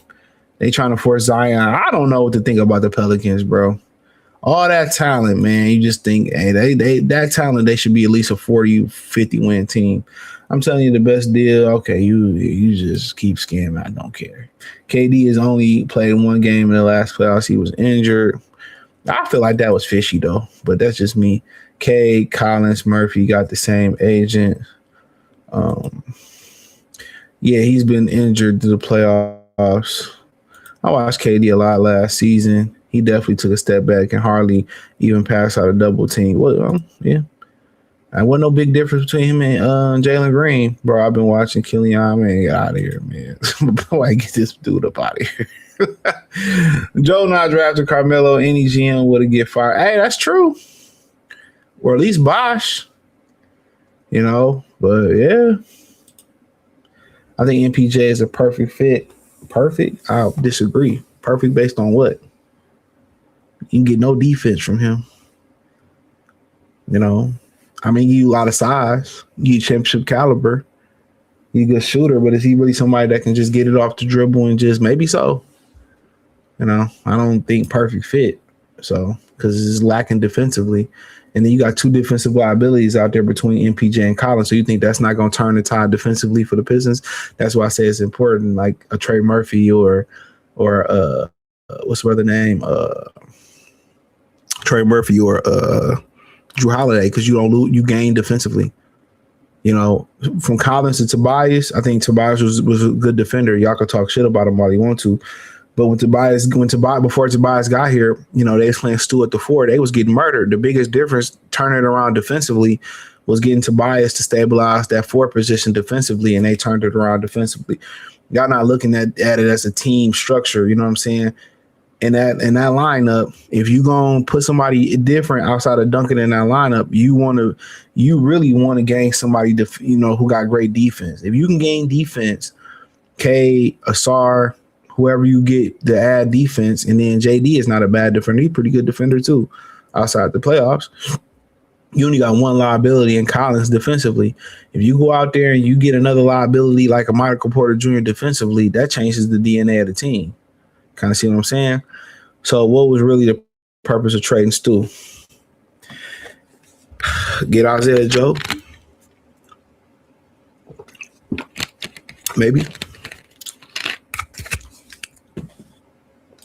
S1: They trying to force Zion. I don't know what to think about the Pelicans, bro. All that talent, man. You just think, hey, they that talent, they should be at least a 40, 50 win team. I'm telling you the best deal. Okay, you just keep scamming. I don't care. KD has only played one game in the last playoffs. He was injured. I feel like that was fishy though, but that's just me. K, Collins, Murphy got the same agent. Yeah, he's been injured to the playoffs. I watched KD a lot last season. He definitely took a step back and hardly even passed out a double team. Well, yeah. I wasn't no big difference between him and Jalen Green. Bro, I've been watching Killian, man. Get out of here, man. Boy, get this dude up out of here. Joe not drafted Carmelo. Any GM would have get fired. Hey, that's true. Or at least Bosh. You know, but yeah. I think MPJ is a perfect fit. Perfect? I'll disagree. Perfect based on what? You can get no defense from him. You know, I mean, you a lot of size. You championship caliber. You a good shooter, but is he really somebody that can just get it off the dribble and just maybe so? You know, I don't think perfect fit. So, because it's lacking defensively. And then you got two defensive liabilities out there between MPJ and Collins. So you think that's not going to turn the tide defensively for the Pistons? That's why I say it's important, like a Trey Murphy or what's the other name? Trey Murphy or Drew Holiday, because you don't lose, you gain defensively. You know, from Collins to Tobias, I think Tobias was a good defender. Y'all could talk shit about him all you want to. But before Tobias got here, you know, they was playing Stu at the 4. They was getting murdered. The biggest difference turning it around defensively was getting Tobias to stabilize that 4 position defensively, and they turned it around defensively. Y'all not looking at it as a team structure, you know what I'm saying? In that lineup, if you gonna put somebody different outside of Duncan in that lineup, you really want to gain somebody who got great defense. If you can gain defense, K, Asar, whoever you get to add defense, and then JD is not a bad defender. He's a pretty good defender too outside the playoffs. You only got one liability in Collins defensively. If you go out there and you get another liability like a Michael Porter Jr. defensively, that changes the DNA of the team. Kind of see what I'm saying? So what was really the purpose of trading Stu? Get Isaiah Joe? Maybe.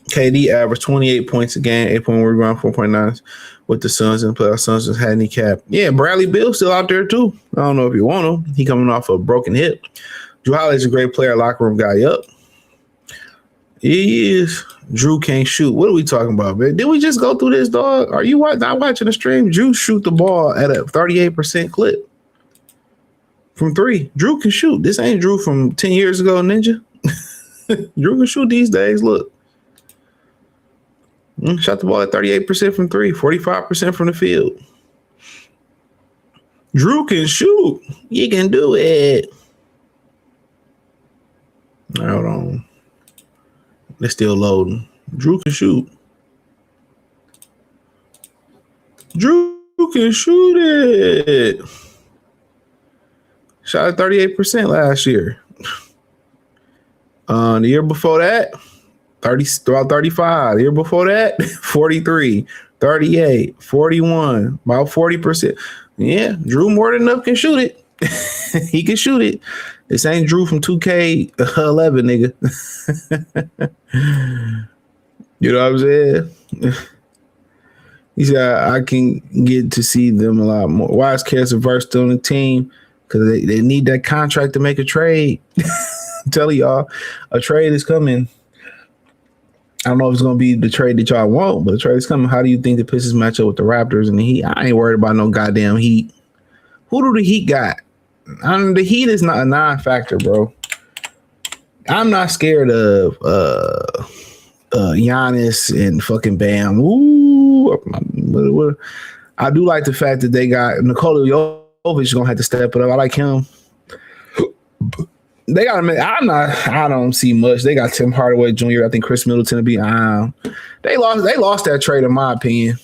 S1: KD averaged 28 points a game, 8.1 rebound, 4.9 with the Suns and the playoffs. Suns just had any cap. Yeah, Bradley Beal's still out there too. I don't know if you want him. He coming off a broken hip. Drew Holiday's a great player, locker room guy. Yup. He is. Drew can't shoot. What are we talking about, man? Did we just go through this, dog? Are you not watching the stream? Drew shoot the ball at a 38% clip from 3. Drew can shoot. This ain't Drew from 10 years ago, Ninja. Drew can shoot these days. Look. Shot the ball at 38% from 3, 45% from the field. Drew can shoot. You can do it. Hold on. They're still loading. Drew can shoot. Drew can shoot it. Shot at 38% last year. The year before that, 35. The year before that, 43, 38, 41, about 40%. Yeah, Drew more than enough can shoot it. He can shoot it. This ain't Drew from 2K11, nigga. You know what I'm saying? He said, I can get to see them a lot more. Why is Cass versatile on the team? Because they need that contract to make a trade. I'm telling y'all, a trade is coming. I don't know if it's going to be the trade that y'all want, but the trade is coming. How do you think the Pistons match up with the Raptors and the Heat? I ain't worried about no goddamn Heat. Who do the Heat got? The Heat is not a non-factor, bro. I'm not scared of Giannis and fucking Bam. Ooh, I do like the fact that they got Nikola is gonna have to step it up. I like him. They got to. I don't see much. They got Tim Hardaway Jr. I think Chris Middleton to be. They lost that trade in my opinion.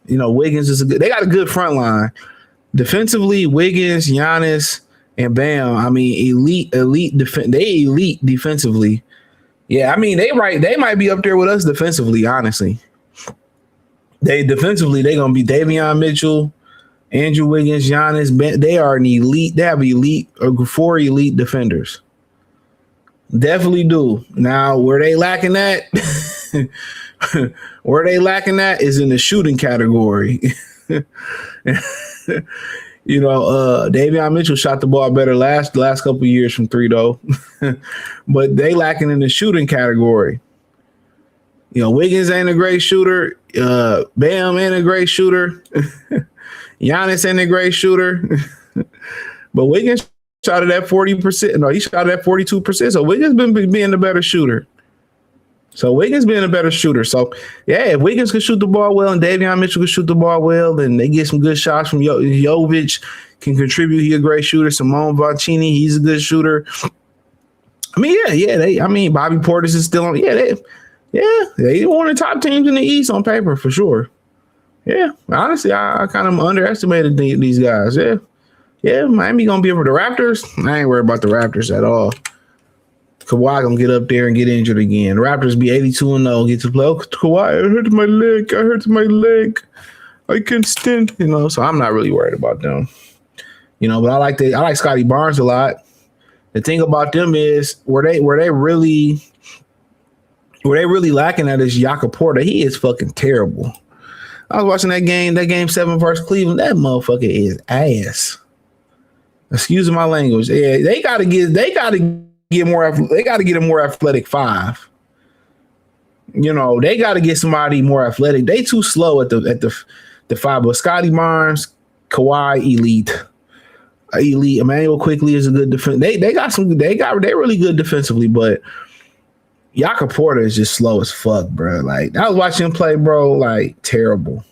S1: You know, Wiggins is they got a good front line. Defensively, Wiggins, Giannis, and Bam. I mean, elite they elite defensively. Yeah, I mean, they might be up there with us defensively, honestly. They gonna be Davion Mitchell, Andrew Wiggins, Giannis. Ben, they are an elite. They have elite or 4 elite defenders. Definitely do. Now, where they lacking at? Where they lacking at is in the shooting category. You know, Davion Mitchell shot the ball better last couple of years from 3 though, but they lacking in the shooting category. You know, Wiggins ain't a great shooter. Bam ain't a great shooter. Giannis ain't a great shooter. But Wiggins shot it at 40%. No, he shot it at 42%. So Wiggins been being the better shooter. So, yeah, if Wiggins can shoot the ball well and Davion Mitchell can shoot the ball well, then they get some good shots from Jovic, can contribute. He's a great shooter. Simone Vaccini, he's a good shooter. I mean, Bobby Portis is still on. They one of the top teams in the East on paper for sure. Yeah, honestly, I kind of underestimated these guys. Yeah, Miami gonna be over the Raptors. I ain't worried about the Raptors at all. Kawhi gonna get up there and get injured again. The Raptors be 82-0, get to play. Oh, Kawhi, I hurt my leg. I can't stand, so I'm not really worried about them. But I like Scotty Barnes a lot. The thing about them is where they really lacking at is Jakob Porter. He is fucking terrible. I was watching that game 7 versus Cleveland. That motherfucker is ass. Excuse my language. Yeah, they gotta get a more athletic 5. They gotta get somebody more athletic. They too slow at the 5. But Scotty Barnes, Kawhi, elite. Emmanuel Quickly is a good defense. They're really good defensively, but Jakob Porter is just slow as fuck, bro. Like, I was watching him play, bro, like, terrible.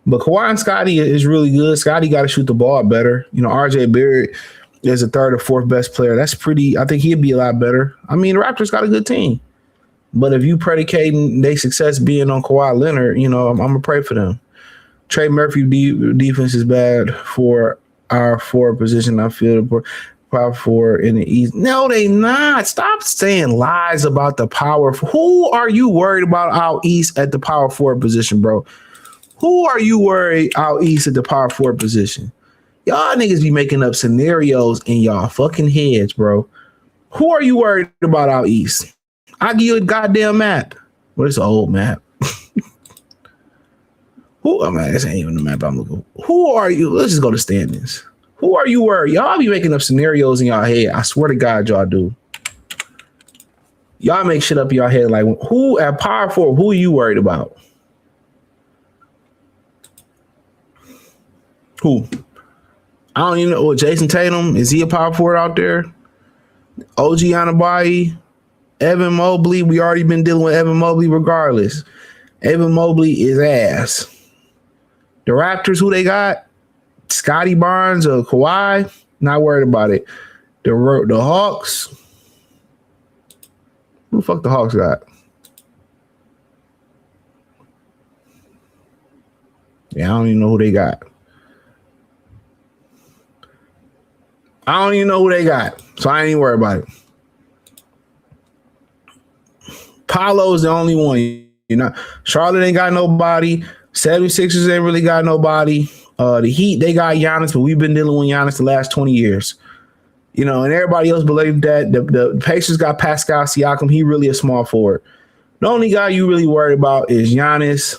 S1: But Kawhi and Scotty is really good. Scotty got to shoot the ball better. RJ Barrett is the 3rd or 4th best player. That's pretty. I think he'd be a lot better. I mean, the Raptors got a good team. But if you predicating their success being on Kawhi Leonard, I'm going to pray for them. Trey Murphy defense is bad for our 4 position. I feel the power 4 in the East. No, they not. Stop saying lies about the power. Who are you worried about out East at the power 4 position, bro? Who are you worried out East at the power 4 position? Y'all niggas be making up scenarios in y'all fucking heads, bro. Who are you worried about out East? I'll give you a goddamn map. Well, it's an old map. This ain't even the map I'm looking for. Who are you? Let's just go to standings. Who are you worried? Y'all be making up scenarios in y'all head. I swear to God, y'all do. Y'all make shit up in y'all head. Like, who at power 4, who are you worried about? Who? I don't even know. Jason Tatum, is he a power forward out there? OG Anunoby, Evan Mobley. We already been dealing with Evan Mobley regardless. Evan Mobley is ass. The Raptors, who they got? Scotty Barnes or Kawhi? Not worried about it. The Hawks. Who the fuck the Hawks got? Yeah, I don't even know who they got. I don't even know who they got, so I ain't even worried about it. Paolo's the only one. Charlotte ain't got nobody. 76ers ain't really got nobody. The Heat, they got Giannis, but we've been dealing with Giannis the last 20 years. And everybody else believed that. The Pacers got Pascal Siakam. He really a small forward. The only guy you really worried about is Giannis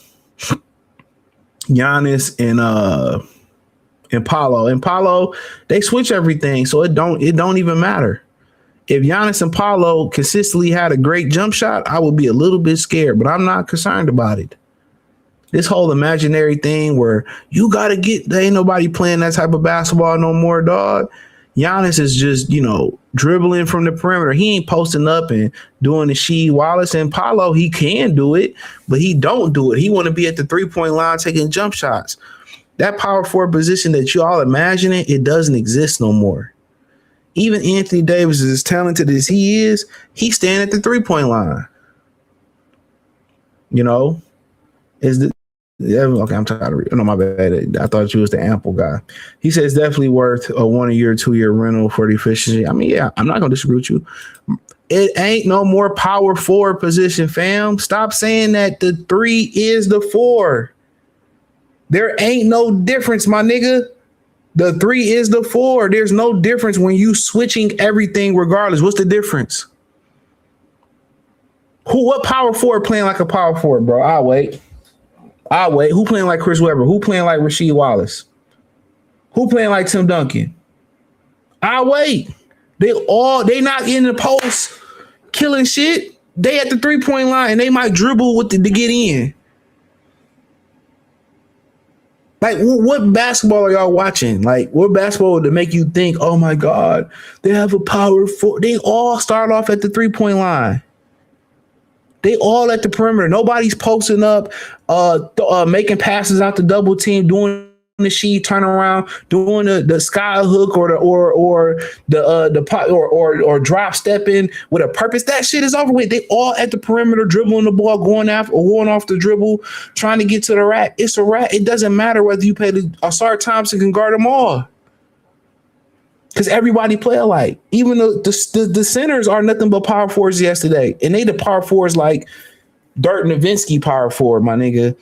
S1: and Paolo. And Paolo, they switch everything, so it don't even matter. If Giannis and Paolo consistently had a great jump shot, I would be a little bit scared, but I'm not concerned about it. This whole imaginary thing where you gotta there ain't nobody playing that type of basketball no more, dog. Giannis is just, dribbling from the perimeter. He ain't posting up and doing the Sheed Wallace. And Paolo, he can do it, but he don't do it. He want to be at the 3-point line taking jump shots. That power forward position that you all imagining, it doesn't exist no more. Even Anthony Davis, as talented as he is, he's standing at the 3-point line. You know, is the yeah, okay, I'm tired of reading. No, my bad. I thought you was the ample guy. He says definitely worth a 1 year, 2 year rental for the efficiency. I mean, yeah, I'm not gonna disagree with you. It ain't no more power forward position, fam. Stop saying that the 3 is the 4. There ain't no difference, my nigga. The 3 is the 4. There's no difference when you switching everything regardless. What's the difference? What power forward playing like a power forward, bro? I'll wait. Who playing like Chris Webber? Who playing like Rasheed Wallace? Who playing like Tim Duncan? I'll wait. They not in the post killing shit. They at the 3-point line and they might dribble to get in. Like, what basketball are y'all watching? Like, what basketball to make you think, oh my God, they have a power forward? They all start off at the 3-point line. They all at the perimeter. Nobody's posting up, making passes out the double team, doing the sheet turnaround, doing the sky hook or the drop stepping with a purpose. That shit is over with. They all at the perimeter, dribbling the ball, going off the dribble, trying to get to the rack. It's a rack. It doesn't matter whether you play Asar Thompson can guard them all. Because everybody play alike. Even though the centers are nothing but power forwards yesterday. And they the power forwards like Dirk Nowitzki power forward, my nigga.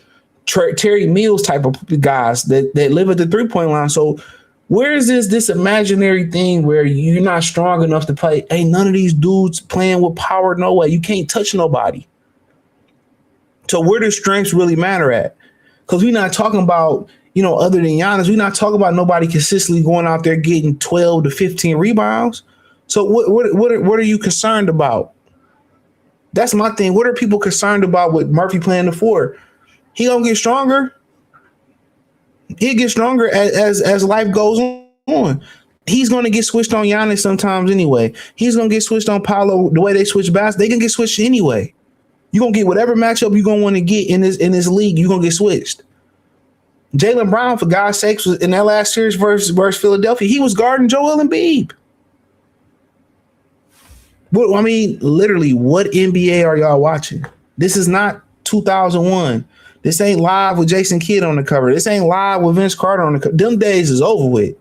S1: Terry Mills type of guys that live at the 3-point line. So where is this imaginary thing where you're not strong enough to play? Ain't none of these dudes playing with power, no way. You can't touch nobody. So where do strengths really matter at? Because we're not talking about, other than Giannis, we're not talking about nobody consistently going out there getting 12 to 15 rebounds. So what are you concerned about? That's my thing. What are people concerned about with Murphy playing the 4? He gonna get stronger. He'll get stronger as life goes on. He's gonna get switched on Giannis sometimes anyway. He's gonna get switched on Paolo. The way they switch baskets, they can get switched anyway. You're gonna get whatever matchup you're gonna want to get in this league, you're gonna get switched. Jaylen Brown, for God's sakes, was in that last series versus Philadelphia. He was guarding Joel Embiid. Literally, what NBA are y'all watching? This is not 2001. This ain't live with Jason Kidd on the cover. This ain't live with Vince Carter on the cover. Them days is over with.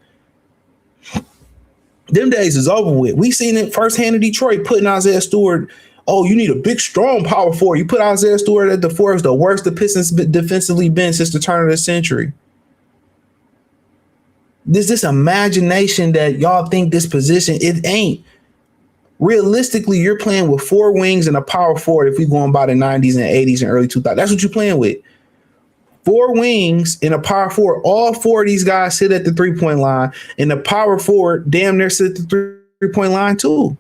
S1: We seen it firsthand in Detroit, putting Isaiah Stewart. Oh, you need a big, strong power forward. You put Isaiah Stewart at the 4 is the worst the Pistons defensively been since the turn of the century. This imagination that y'all think this position, it ain't. Realistically, you're playing with 4 wings and a power forward if we're going by the 90s and 80s and early 2000s. That's what you're playing with. 4 wings and a power forward. All 4 of these guys sit at the 3-point line, and the power forward damn near sit at the 3-point line too.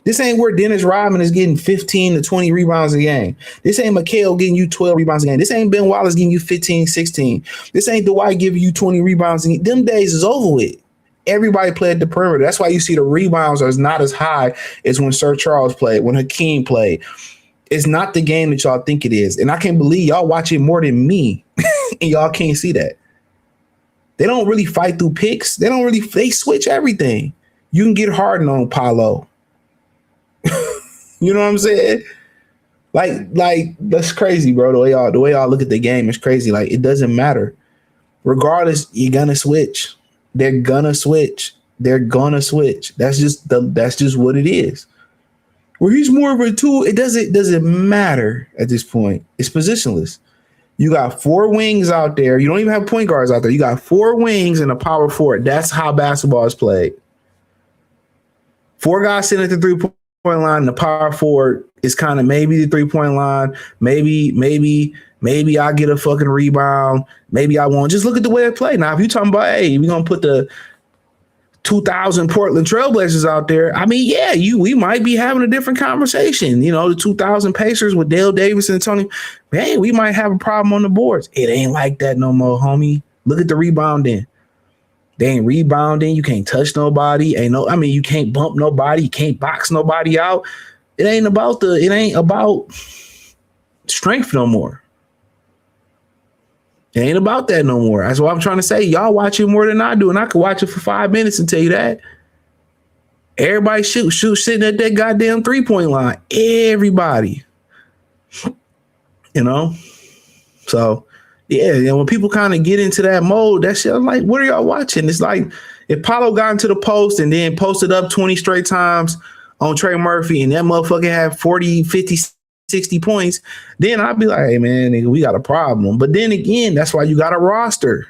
S1: This ain't where Dennis Rodman is getting 15 to 20 rebounds a game. This ain't Mikal getting you 12 rebounds a game. This ain't Ben Wallace getting you 15, 16. This ain't Dwight giving you 20 rebounds a game. Them days is over with. Everybody played the perimeter. That's why you see the rebounds are not as high as when Sir Charles played, when Hakeem played. It's not the game that y'all think it is. And I can't believe y'all watch it more than me, and y'all can't see that. They don't really fight through picks. They switch everything. You can get Harden on Paolo. You know what I'm saying? Like that's crazy, bro. The way y'all look at the game is crazy. Like, it doesn't matter. Regardless, you're gonna switch. They're gonna switch. That's just what it is. Where he's more of a tool, it doesn't matter at this point. It's positionless. You got 4 wings out there. You don't even have point guards out there. You got 4 wings and a power forward. That's how basketball is played. 4 guys sitting at the 3-point line. The power forward is kind of maybe the 3-point line. Maybe I get a fucking rebound. Maybe I won't. Just look at the way it played. Now, if you're talking about, hey, we're going to put the 2000 Portland Trailblazers out there, I mean, yeah, we might be having a different conversation. The 2000 Pacers with Dale Davis and Tony, hey, we might have a problem on the boards. It ain't like that no more, homie. Look at the rebounding. They ain't rebounding. You can't touch nobody. You can't bump nobody. You can't box nobody out. It ain't about strength no more. It ain't about that no more. That's what I'm trying to say. Y'all watch it more than I do, and I could watch it for 5 minutes and tell you that. Everybody shoot sitting at that goddamn 3-point line. Everybody. You know? So, yeah, when people kind of get into that mode, that shit, I'm like, what are y'all watching? It's like if Paulo got into the post and then posted up 20 straight times on Trey Murphy and that motherfucker had 40, 50, 60 points, then I'd be like, hey, man, nigga, we got a problem. But then again, that's why you got a roster.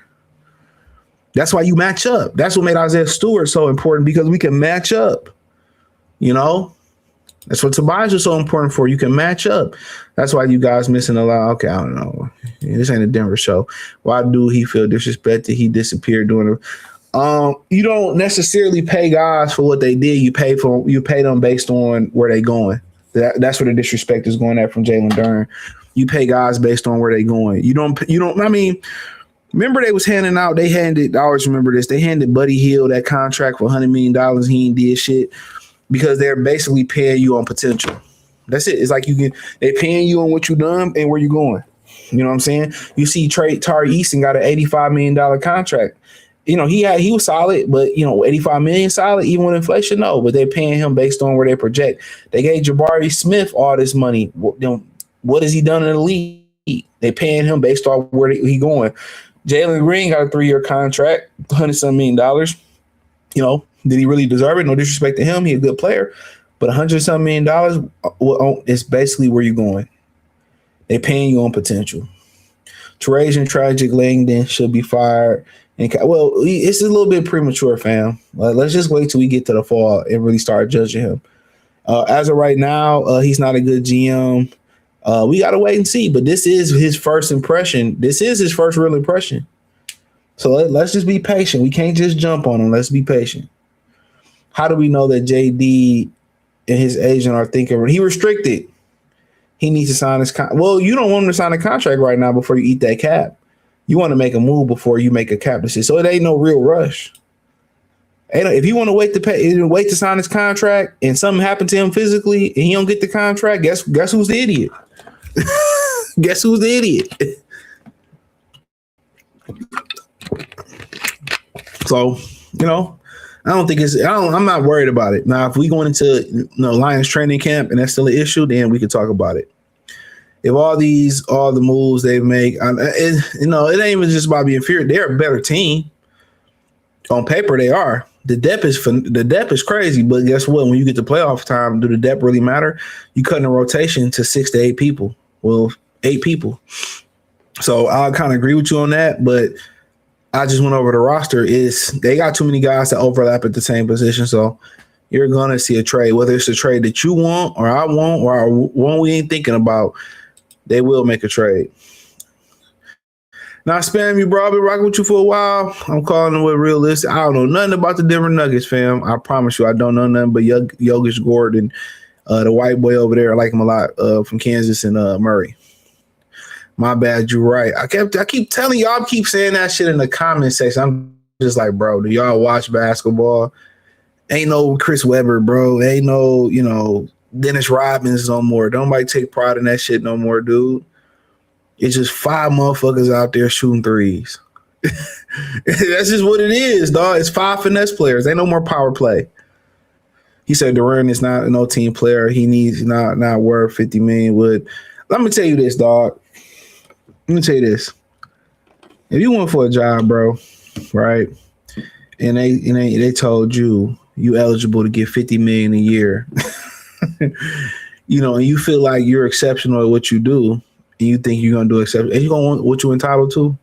S1: That's why you match up. That's what made Isaiah Stewart so important, because we can match up. You know? That's what Tobias was so important for. You can match up. That's why you guys missing a lot. Okay, I don't know. This ain't a Denver show. Why do he feel disrespected? He disappeared during the you don't necessarily pay guys for what they did. You pay them based on where they going. That's where the disrespect is going at from Jalen Durant. You pay guys based on where they going. You don't, I mean, remember they was handing out, I always remember this, they handed Buddy Hield that contract for $100 million. He ain't did shit because they're basically paying you on potential. That's it. It's like they're paying you on what you done and where you going. You know what I'm saying? You see Tari Easton got an $85 million contract. You know, he was solid, but you know, $85 million solid, even with inflation, no. But they're paying him based on where they project. They gave Jabari Smith all this money. What has he done in the league? They paying him based on where he going. Jalen Green got a 3-year contract, $100-some million. You know, did he really deserve it? No disrespect to him, he's a good player, but $100-some million is basically where you're going. They paying you on potential. Trajan Tragic Langdon should be fired. And well, it's a little bit premature, fam. Let's just wait till we get to the fall and really start judging him. As of right now, he's not a good GM. We got to wait and see. But this is his first impression. This is his first real impression. So let's just be patient. We can't just jump on him. Let's be patient. How do we know that JD and his agent are thinking? He restricted. He needs to sign his contract. Well, you don't want him to sign a contract right now before you eat that cap. You want to make a move before you make a cap decision. So it ain't no real rush. If you want to wait to sign his contract and something happened to him physically and he don't get the contract, guess who's the idiot? Guess who's the idiot? So, you know, I'm not worried about it. Now, if we going into Lions training camp and that's still an issue, then we can talk about it. If all the moves they make, it ain't even just about being inferior. They're a better team. On paper, they are. The depth is crazy, but guess what? When you get to playoff time, do the depth really matter? You cutting a rotation to 6 to 8 people. Well, 8 people. So I kind of agree with you on that, but I just went over the roster. They got too many guys that overlap at the same position, so you're gonna see a trade. Whether it's a trade that you want or I want or one we ain't thinking about, they will make a trade. Now, Spam, you bro, I've been rocking with you for a while. I'm calling it with realistic. I don't know nothing about the Denver Nuggets, fam. I promise you, I don't know nothing but Jokic Gordon, the white boy over there. I like him a lot from Kansas and Murray. My bad, you're right. I keep telling y'all, keep saying that shit in the comment section. I'm just like, bro, do y'all watch basketball? Ain't no Chris Webber, bro. Ain't no, Dennis Rodmans no more. Don't nobody take pride in that shit no more, dude. It's just 5 motherfuckers out there shooting threes. That's just what it is, dog. It's 5 finesse players. Ain't no more power play. He said Durant is not no team player. He needs not worth $50 million. Let me tell you this, dog. Let me tell you this. If you went for a job, bro, right, and they told you eligible to get $50 million a year, and you feel like you're exceptional at what you do, and you think you're gonna do exceptional, and you gonna want what you're entitled to.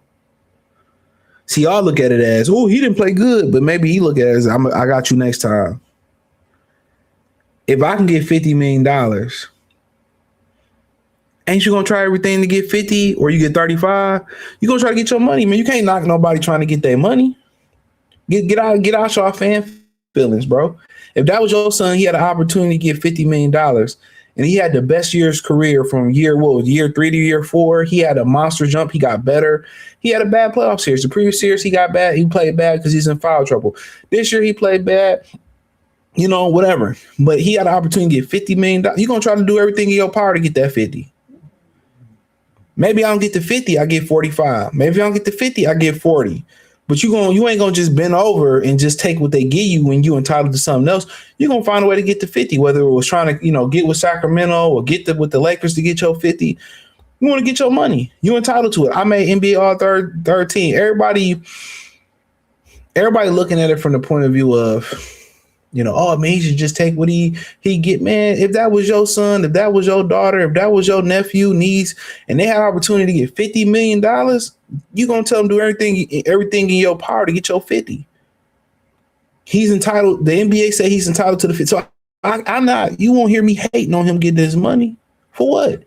S1: See, y'all look at it as, oh, he didn't play good, but maybe he look at it as, I got you next time. If I can get $50 million, ain't you gonna try everything to get 50 or you get 35? You gonna try to get your money, man. You can't knock nobody trying to get their money. Get out y'all fan feelings, bro. If that was your son, he had an opportunity to get $50 million and he had the best year of his career from year 3 to year 4. He had a monster jump. He got better. He had a bad playoff series. The previous series, he got bad. He played bad because he's in foul trouble. This year, he played bad. Whatever. But he had an opportunity to get $50 million. You're going to try to do everything in your power to get that 50. Maybe I don't get to 50, I get 45. Maybe I don't get to 50, I get 40. But you ain't gonna just bend over and just take what they give you when you entitled to something else. You're gonna find a way to get to 50, whether it was trying to, get with Sacramento or with the Lakers to get your 50. You want to get your money. You entitled to it. I made NBA all third team. Everybody looking at it from the point of view of, oh man, he should just take what he get. Man, if that was your son, if that was your daughter, if that was your nephew, niece, and they had opportunity to get $50 million, you gonna tell them do everything in your power to get your 50. He's entitled. The NBA say he's entitled to the 50. So I'm not. You won't hear me hating on him getting his money for what?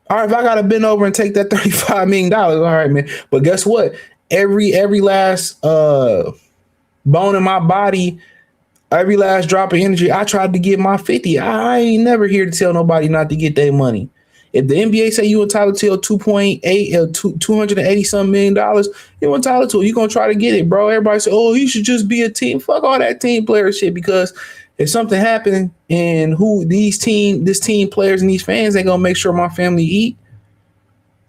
S1: All right, if I gotta bend over and take that $35 million, all right, man. But guess what? Every last bone in my body, every last drop of energy, I tried to get my 50. I ain't never here to tell nobody not to get their money. If the NBA say you entitled to your 280 something $million, you entitled to it. You're gonna try to get it, bro. Everybody say, oh, you should just be a team. Fuck all that team player shit, because if something happened and this team players and these fans ain't gonna make sure my family eat,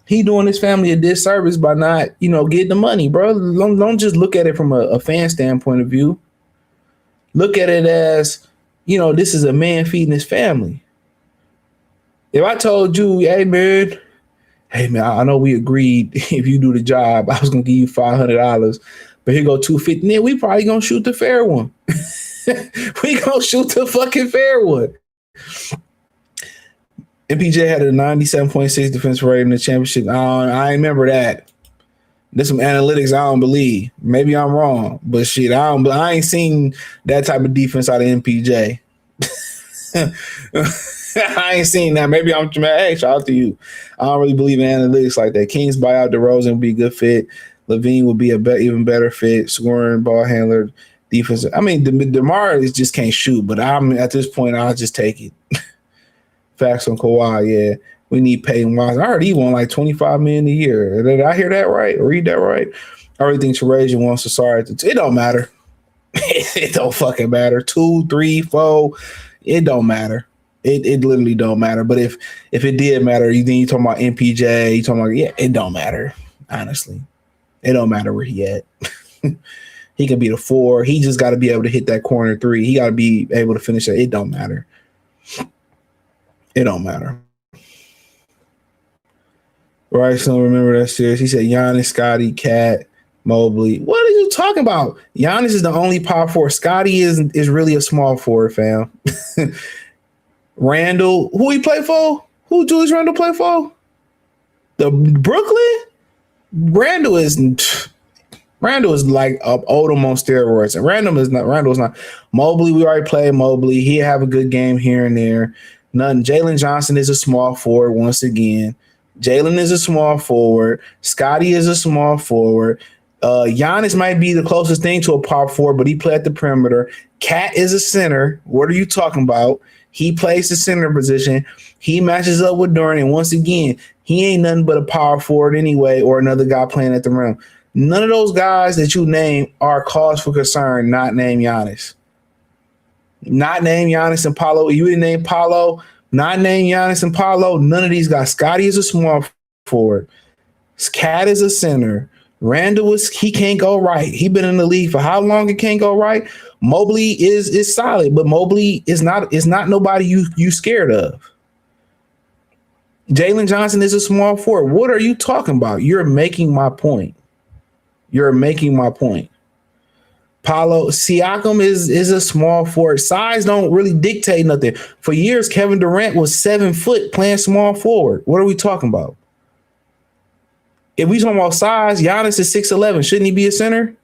S1: he doing his family a disservice by not, getting the money, bro. Don't just look at it from a fan standpoint of view. Look at it as, this is a man feeding his family. If I told you, hey man, I know we agreed if you do the job, I was gonna give you $500, but here go $250. Then we probably gonna shoot the fair one. We gonna shoot the fucking fair one. MPJ had a 97.6 defensive rating in the championship. I remember that. There's some analytics I don't believe. Maybe I'm wrong, but shit, I ain't seen that type of defense out of MPJ. I ain't seen that. Maybe I'm mad. Hey, shout out to you. I don't really believe in analytics like that. Kings buy out DeRozan would be a good fit. Levine would be even better fit. Scoring, ball handler, defense. I mean, DeMar just can't shoot, but I'm at this point, I'll just take it. Facts on Kawhi, yeah. We need Peyton Watson. I heard he won like $25 million a year. Did I hear that right? Or read that right? I already think Terajan wants to start. It don't matter. It don't fucking matter. 2, 3, 4. It don't matter. It literally don't matter. But if it did matter, you talking about MPJ, you talking about, it don't matter. Honestly, it don't matter where he at. He can be the 4. He just got to be able to hit that corner 3. He got to be able to finish it. It don't matter. It don't matter. Right, so remember that series. He said Giannis, Scotty, Cat, Mobley. What are you talking about? Giannis is the only power forward. Scotty is really a small forward, fam. Randall, who he play for? Who Julius Randle play for? The Brooklyn? Randall is like Odom on steroids, and Randall is not. Mobley, we already played Mobley. He have a good game here and there. Nothing. Jalen Johnson is a small forward once again. Jalen is a small forward. Scotty is a small forward. Giannis might be the closest thing to a power forward, but he played at the perimeter. Cat is a center. What are you talking about? He plays the center position. He matches up with Durant, and once again, he ain't nothing but a power forward anyway, or another guy playing at the rim. None of those guys that you name are cause for concern, not named Giannis. Not named Giannis and Paolo. You didn't name Paolo. Not named Giannis and Paolo. None of these guys. Scotty is a small forward. Cat is a center. Randall he can't go right. He been in the league for how long? It can't go right. Mobley is solid, but Mobley is not nobody you scared of. Jalen Johnson is a small forward. What are you talking about? You're making my point. Paulo Siakam is a small forward. Size don't really dictate nothing. For years, Kevin Durant was 7 foot playing small forward. What are we talking about? If we talking about size, Giannis is 6'11". Shouldn't he be a center?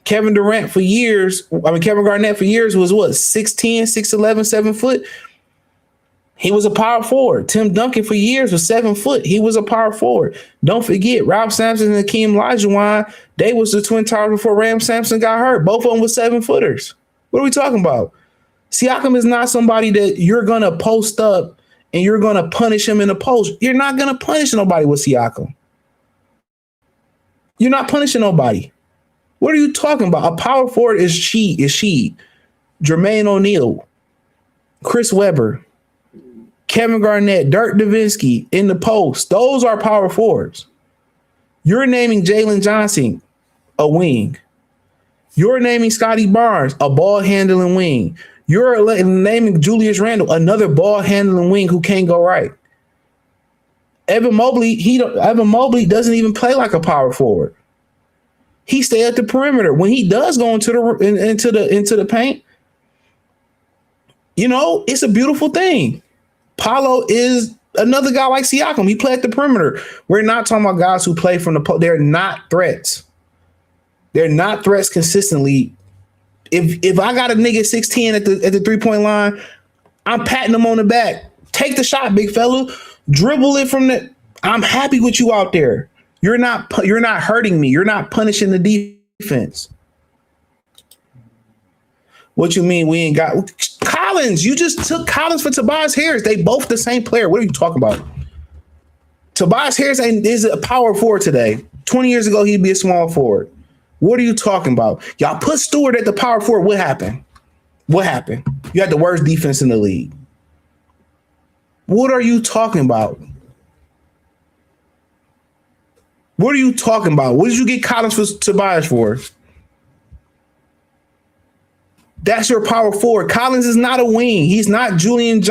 S1: Kevin Garnett for years was what, 6'10", 6'11", 7 foot? He was a power forward. Tim Duncan for years was 7 foot. He was a power forward. Don't forget, Ralph Sampson and Hakeem Olajuwon, they was the twin towers before Ram Sampson got hurt. Both of them were 7 footers. What are we talking about? Siakam is not somebody that you're going to post up and you're going to punish him in the post. You're not going to punish nobody with Siakam. You're not punishing nobody. What are you talking about? A power forward is she. Jermaine O'Neal, Chris Webber. Kevin Garnett, Dirk Nowitzki in the post. Those are power forwards. You're naming Jalen Johnson a wing. You're naming Scotty Barnes a ball handling wing. You're naming Julius Randle another ball handling wing who can't go right. Evan Mobley doesn't even play like a power forward. He stay at the perimeter. When he does go into the paint, you know, it's a beautiful thing. Paolo is another guy like Siakam. He play at the perimeter. We're not talking about guys who play from the post. They're not threats. They're not threats consistently. If I got a nigga 6'10" at the 3-point line, I'm patting him on the back. Take the shot, big fella. Dribble it from the. I'm happy with you out there. You're not hurting me. You're not punishing the defense. What you mean we ain't got Collins? You just took Collins for Tobias Harris. They both the same player. What are you talking about? Tobias Harris is a power forward today. 20 years ago, he'd be a small forward. What are you talking about? Y'all put Stewart at the power forward. What happened? What happened? You had the worst defense in the league. What are you talking about? What are you talking about? What did you get Collins for Tobias for? That's your power forward. Collins is not a wing. He's not Jalen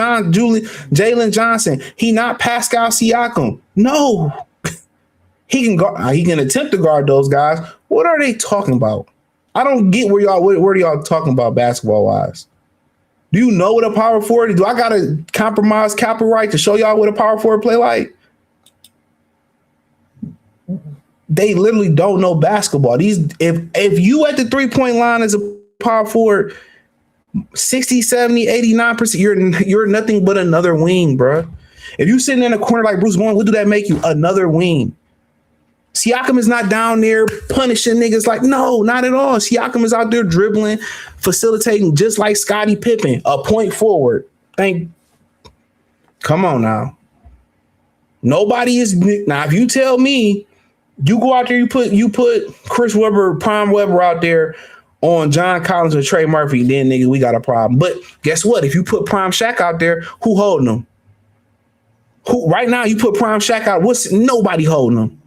S1: Johnson. He not Pascal Siakam. No. He can attempt to guard those guys. What are they talking about? I don't get where y'all talking about basketball wise. Do you know what a power forward is? Do I gotta compromise copyright to show y'all what a power forward play like? They literally don't know basketball. If you at the 3-point line as a power forward, 60, 70, 89%, you're nothing but another wing, bro. If you sitting in a corner like Bruce Bowen, what do that make you? Another wing. Siakam is not down there punishing niggas like, no, not at all. Siakam is out there dribbling, facilitating just like Scottie Pippen, a point forward. Come on now. Nobody is now. If you tell me you go out there, you put Chris Webber, Prime Webber out there on John Collins or Trey Murphy, then nigga, we got a problem. But guess what? If you put Prime Shaq out there, who holding them? Who right now you put Prime Shaq out? What's nobody holding them?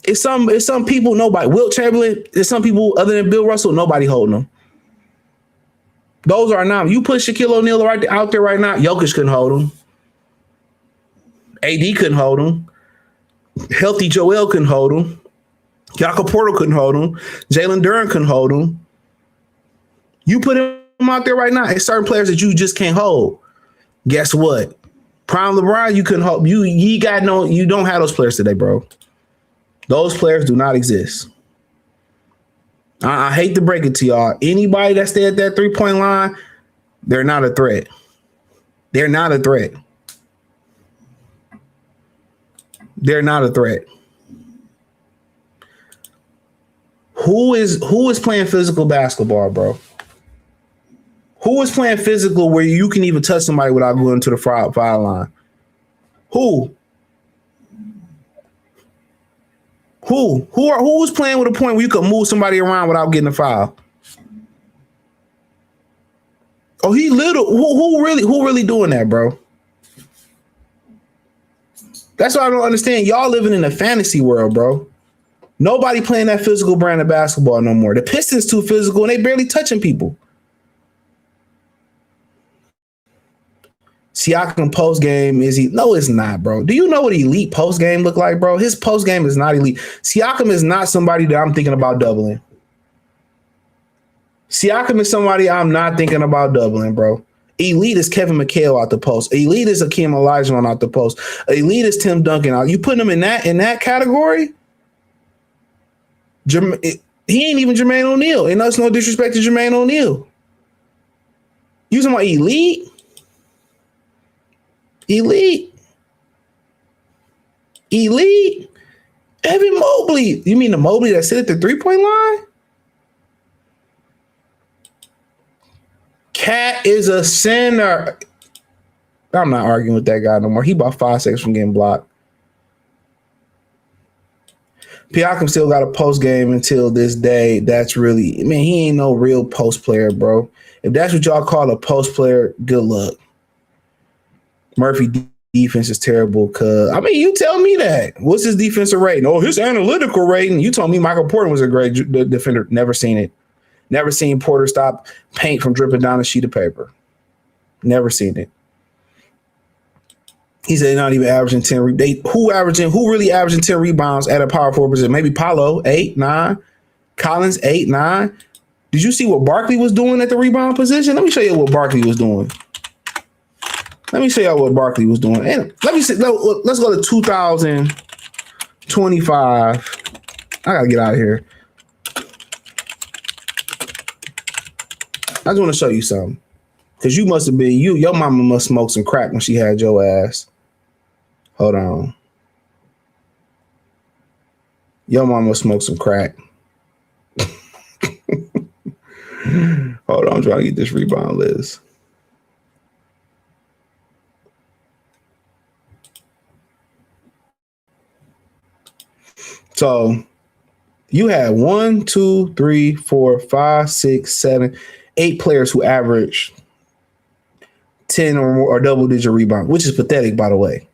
S1: It's some people, nobody. Wilt Chamberlain, there's some people other than Bill Russell, nobody holding them. Those are now. You put Shaquille O'Neal right out there right now, Jokic couldn't hold him. AD couldn't hold him. Healthy Joel couldn't hold him. Jakob Porto couldn't hold him. Jalen Durant couldn't hold him. You put him out there right now. It's certain players that you just can't hold. Guess what? Prime LeBron, you couldn't hold. You don't have those players today, bro. Those players do not exist. I hate to break it to y'all. Anybody that stay at that 3-point line, they're not a threat. They're not a threat. They're not a threat. Who is playing physical basketball, bro? Who is playing physical where you can even touch somebody without going to the foul line? Who is playing with a point where you can move somebody around without getting a foul? Oh, he little. Who really doing that, bro? That's why I don't understand. Y'all living in a fantasy world, bro. Nobody playing that physical brand of basketball no more. The Pistons too physical and they barely touching people. Siakam post game no, it's not, bro. Do you know what elite post game look like, bro? His post game is not elite. Siakam is not somebody that I'm thinking about doubling. Siakam is somebody I'm not thinking about doubling, bro. Elite is Kevin McHale out the post. Elite is Akeem Olajuwon out the post. Elite is Tim Duncan out. You putting him in that category? He ain't even Jermaine O'Neal, and that's no disrespect to Jermaine O'Neal. You talking about elite? Elite. Evan Mobley. You mean the Mobley that sit at the 3-point line? Cat is a center. I'm not arguing with that guy no more. He about 5 seconds from getting blocked. Siakam still got a post game until this day. That's really, he ain't no real post player, bro. If that's what y'all call a post player, good luck. Murphy defense is terrible. Cause I mean, you tell me that. What's his defensive rating? Oh, his analytical rating. You told me Michael Porter was a great defender. Never seen it. Never seen Porter stop paint from dripping down a sheet of paper. Never seen it. He said not even averaging 10. Who really averaging 10 rebounds at a power forward position? Maybe Paolo, 8, 9. Collins, 8, 9. Did you see what Barkley was doing at the rebound position? Let me show you what Barkley was doing. And let's go to 2025. I gotta get out of here. I just want to show you something. Because you must have been, your mama must smoke some crack when she had your ass. Hold on. Your mama smoked some crack. Hold on, I'm trying to get this rebound list. So you had 1, 2, 3, 4, 5, 6, 7, 8 players who averaged 10 or more or double-digit rebounds, which is pathetic, by the way.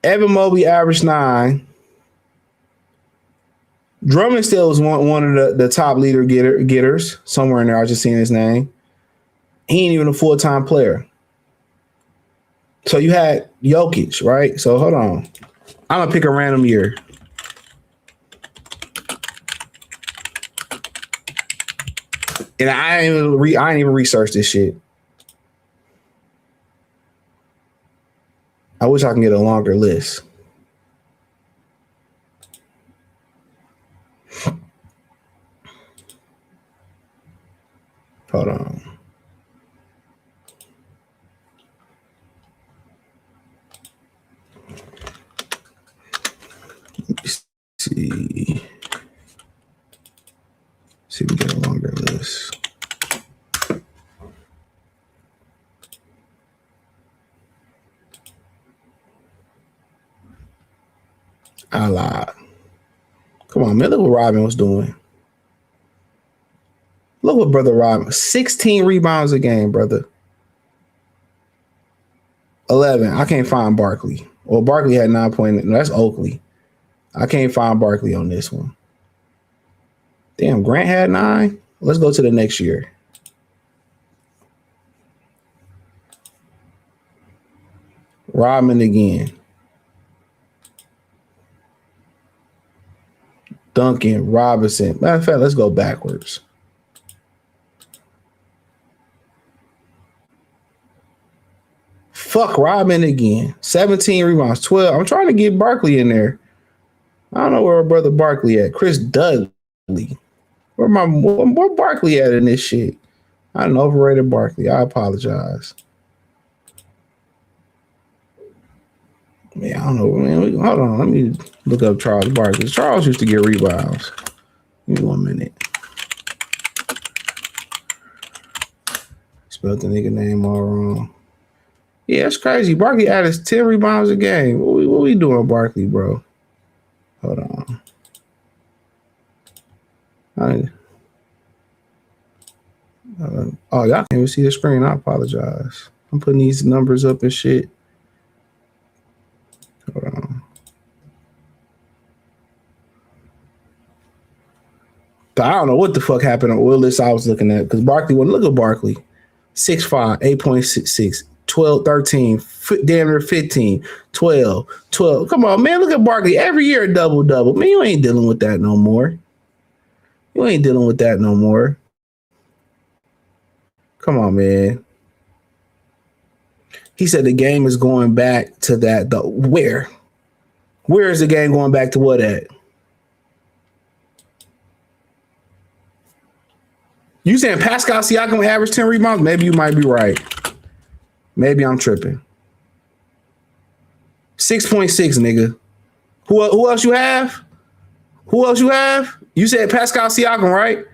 S1: Evan Mobley averaged 9. Drummond still was one of the top leader getters somewhere in there. I was just seeing his name. He ain't even a full-time player. So you had Jokic, right? So hold on. I'm going to pick a random year. And I ain't even researched this shit. I wish I can get a longer list. Hold on. Let me see. See if we get a longer list. I lied. Come on, man. Look what Robin was doing. Look what brother Robin. 16 rebounds a game, brother. 11. I can't find Barkley. Well, Barkley had 9 points. No, that's Oakley. I can't find Barkley on this one. Damn, Grant had 9. Let's go to the next year. Rodman again. Duncan, Robinson. Matter of fact, let's go backwards. Fuck Rodman again. 17 rebounds, 12. I'm trying to get Barkley in there. I don't know where our brother Barkley at. Chris Dudley. Where Barkley at in this shit? I done overrated Barkley. I apologize. Man, I don't know. Man, hold on. Let me look up Charles Barkley. Charles used to get rebounds. Give me 1 minute. Spelled the nigga name all wrong. Yeah, that's crazy. Barkley added 10 rebounds a game. What we doing, Barkley, bro? Hold on. Oh, y'all can't even see the screen. I apologize. I'm putting these numbers up and shit. Hold on. I don't know what the fuck happened on what list I was looking at because Barkley wasn't. Look at Barkley. 6'5", 8.66, 12, 13, damn near 15, 12, 12. Come on, man. Look at Barkley. Every year a double-double. Man, you ain't dealing with that no more. Come on, man. He said the game is going back to that. Where? Where is the game going back to what at? You saying Pascal Siakam average 10 rebounds? Maybe you might be right. Maybe I'm tripping. 6.6, nigga. Who else you have? You said Pascal Siakam, right?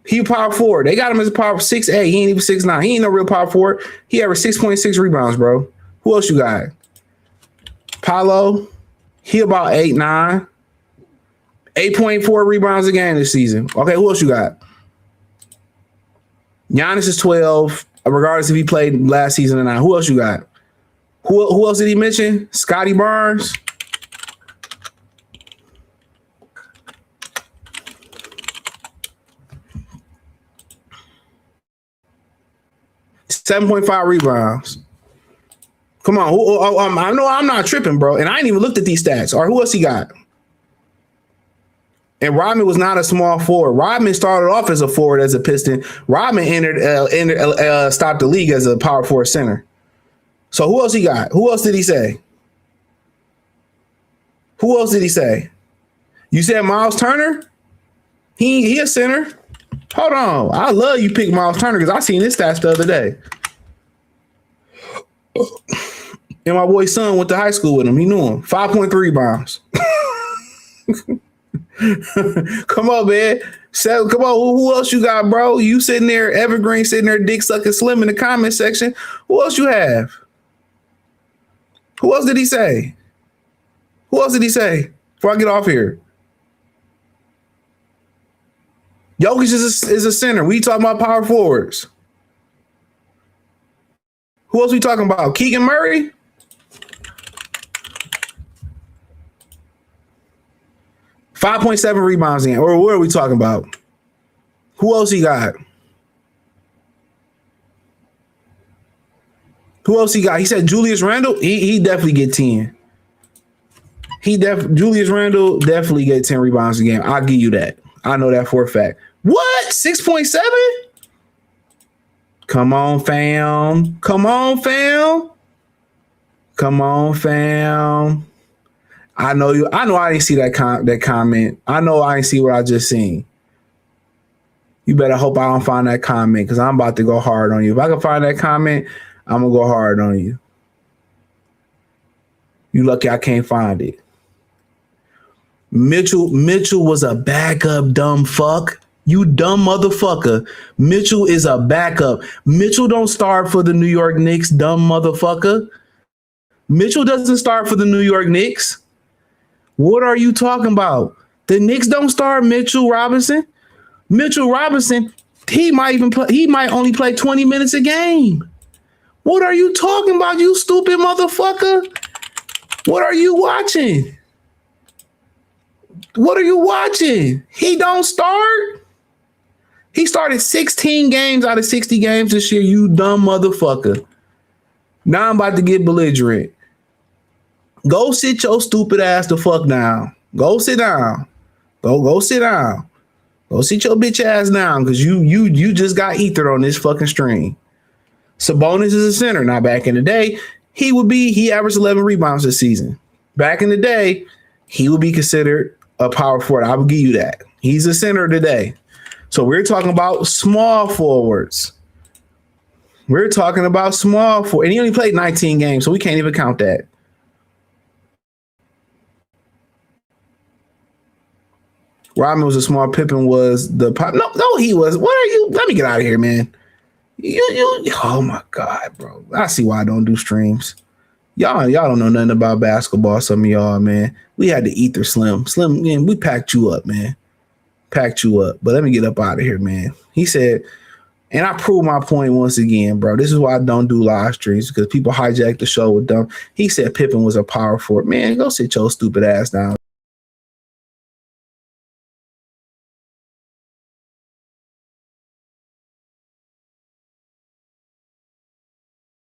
S1: He power forward. They got him as a power 6'8". He ain't even 6'9". He ain't no real power forward. He averaged 6.6 rebounds, bro. Who else you got? Paolo. He about 8'9". 8.4 rebounds a game this season. Okay, who else you got? Giannis is 12. regardless if he played last season or not. Who else you got? Who else did he mention? Scotty Barnes. .5 rebounds. Come on. I know I'm not tripping, bro. And I ain't even looked at these stats. Or who else he got? And Rodman was not a small forward. Rodman started off as a forward as a Piston. Rodman stopped the league as a power forward center. So who else he got? Who else did he say? Who else did he say? You said Miles Turner? He a center. Hold on. I love you pick Miles Turner because I seen his stats the other day. And my boy's son went to high school with him. He knew him. 5.3 rebounds. Come on, man. Come on. Who else you got, bro? You sitting there, Evergreen sitting there, dick sucking slim in the comment section. Who else you have? Who else did he say? Who else did he say? Before I get off here. Jokic is a center. We talking about power forwards. Who else we talking about? Keegan Murray? .7 rebounds in. Or what are we talking about? Who else he got? Who else he got? He said Julius Randle. He definitely get 10. Julius Randle definitely get 10 rebounds a game. I'll give you that. I know that for a fact. What? 6.7? Come on, fam. Come on, fam. Come on, fam. I know you. I know I didn't see that comment. I know I didn't see what I just seen. You better hope I don't find that comment because I'm about to go hard on you. If I can find that comment, I'm gonna go hard on you. You lucky I can't find it. Mitchell was a backup, dumb fuck. You dumb motherfucker. Mitchell is a backup. Mitchell don't start for the New York Knicks, dumb motherfucker. Mitchell doesn't start for the New York Knicks. What are you talking about? The Knicks don't start Mitchell Robinson. Mitchell Robinson, he might only play 20 minutes a game. What are you talking about, you stupid motherfucker? What are you watching? What are you watching? He don't start. He started 16 games out of 60 games this year, you dumb motherfucker. Now I'm about to get belligerent. Go sit your stupid ass the fuck down. Go sit down. Go sit down. Go sit your bitch ass down because you just got ethered on this fucking stream. Sabonis is a center. Now back in the day, he averaged 11 rebounds this season. Back in the day, he would be considered a power forward. I will give you that. He's a center today. So we're talking about small forwards. We're talking about small forward. And he only played 19 games, so we can't even count that. Rodman was a small. Pippen was the pop. No, he was. What are you? Let me get out of here, man. You. Oh my God, bro. I see why I don't do streams. Y'all don't know nothing about basketball. Some of y'all, man. We had to ether Slim. Slim, man, we packed you up, man. Packed you up. But let me get up out of here, man. He said, and I proved my point once again, bro. This is why I don't do live streams because people hijack the show with dumb. He said Pippen was a power forward. Man, go sit your stupid ass down.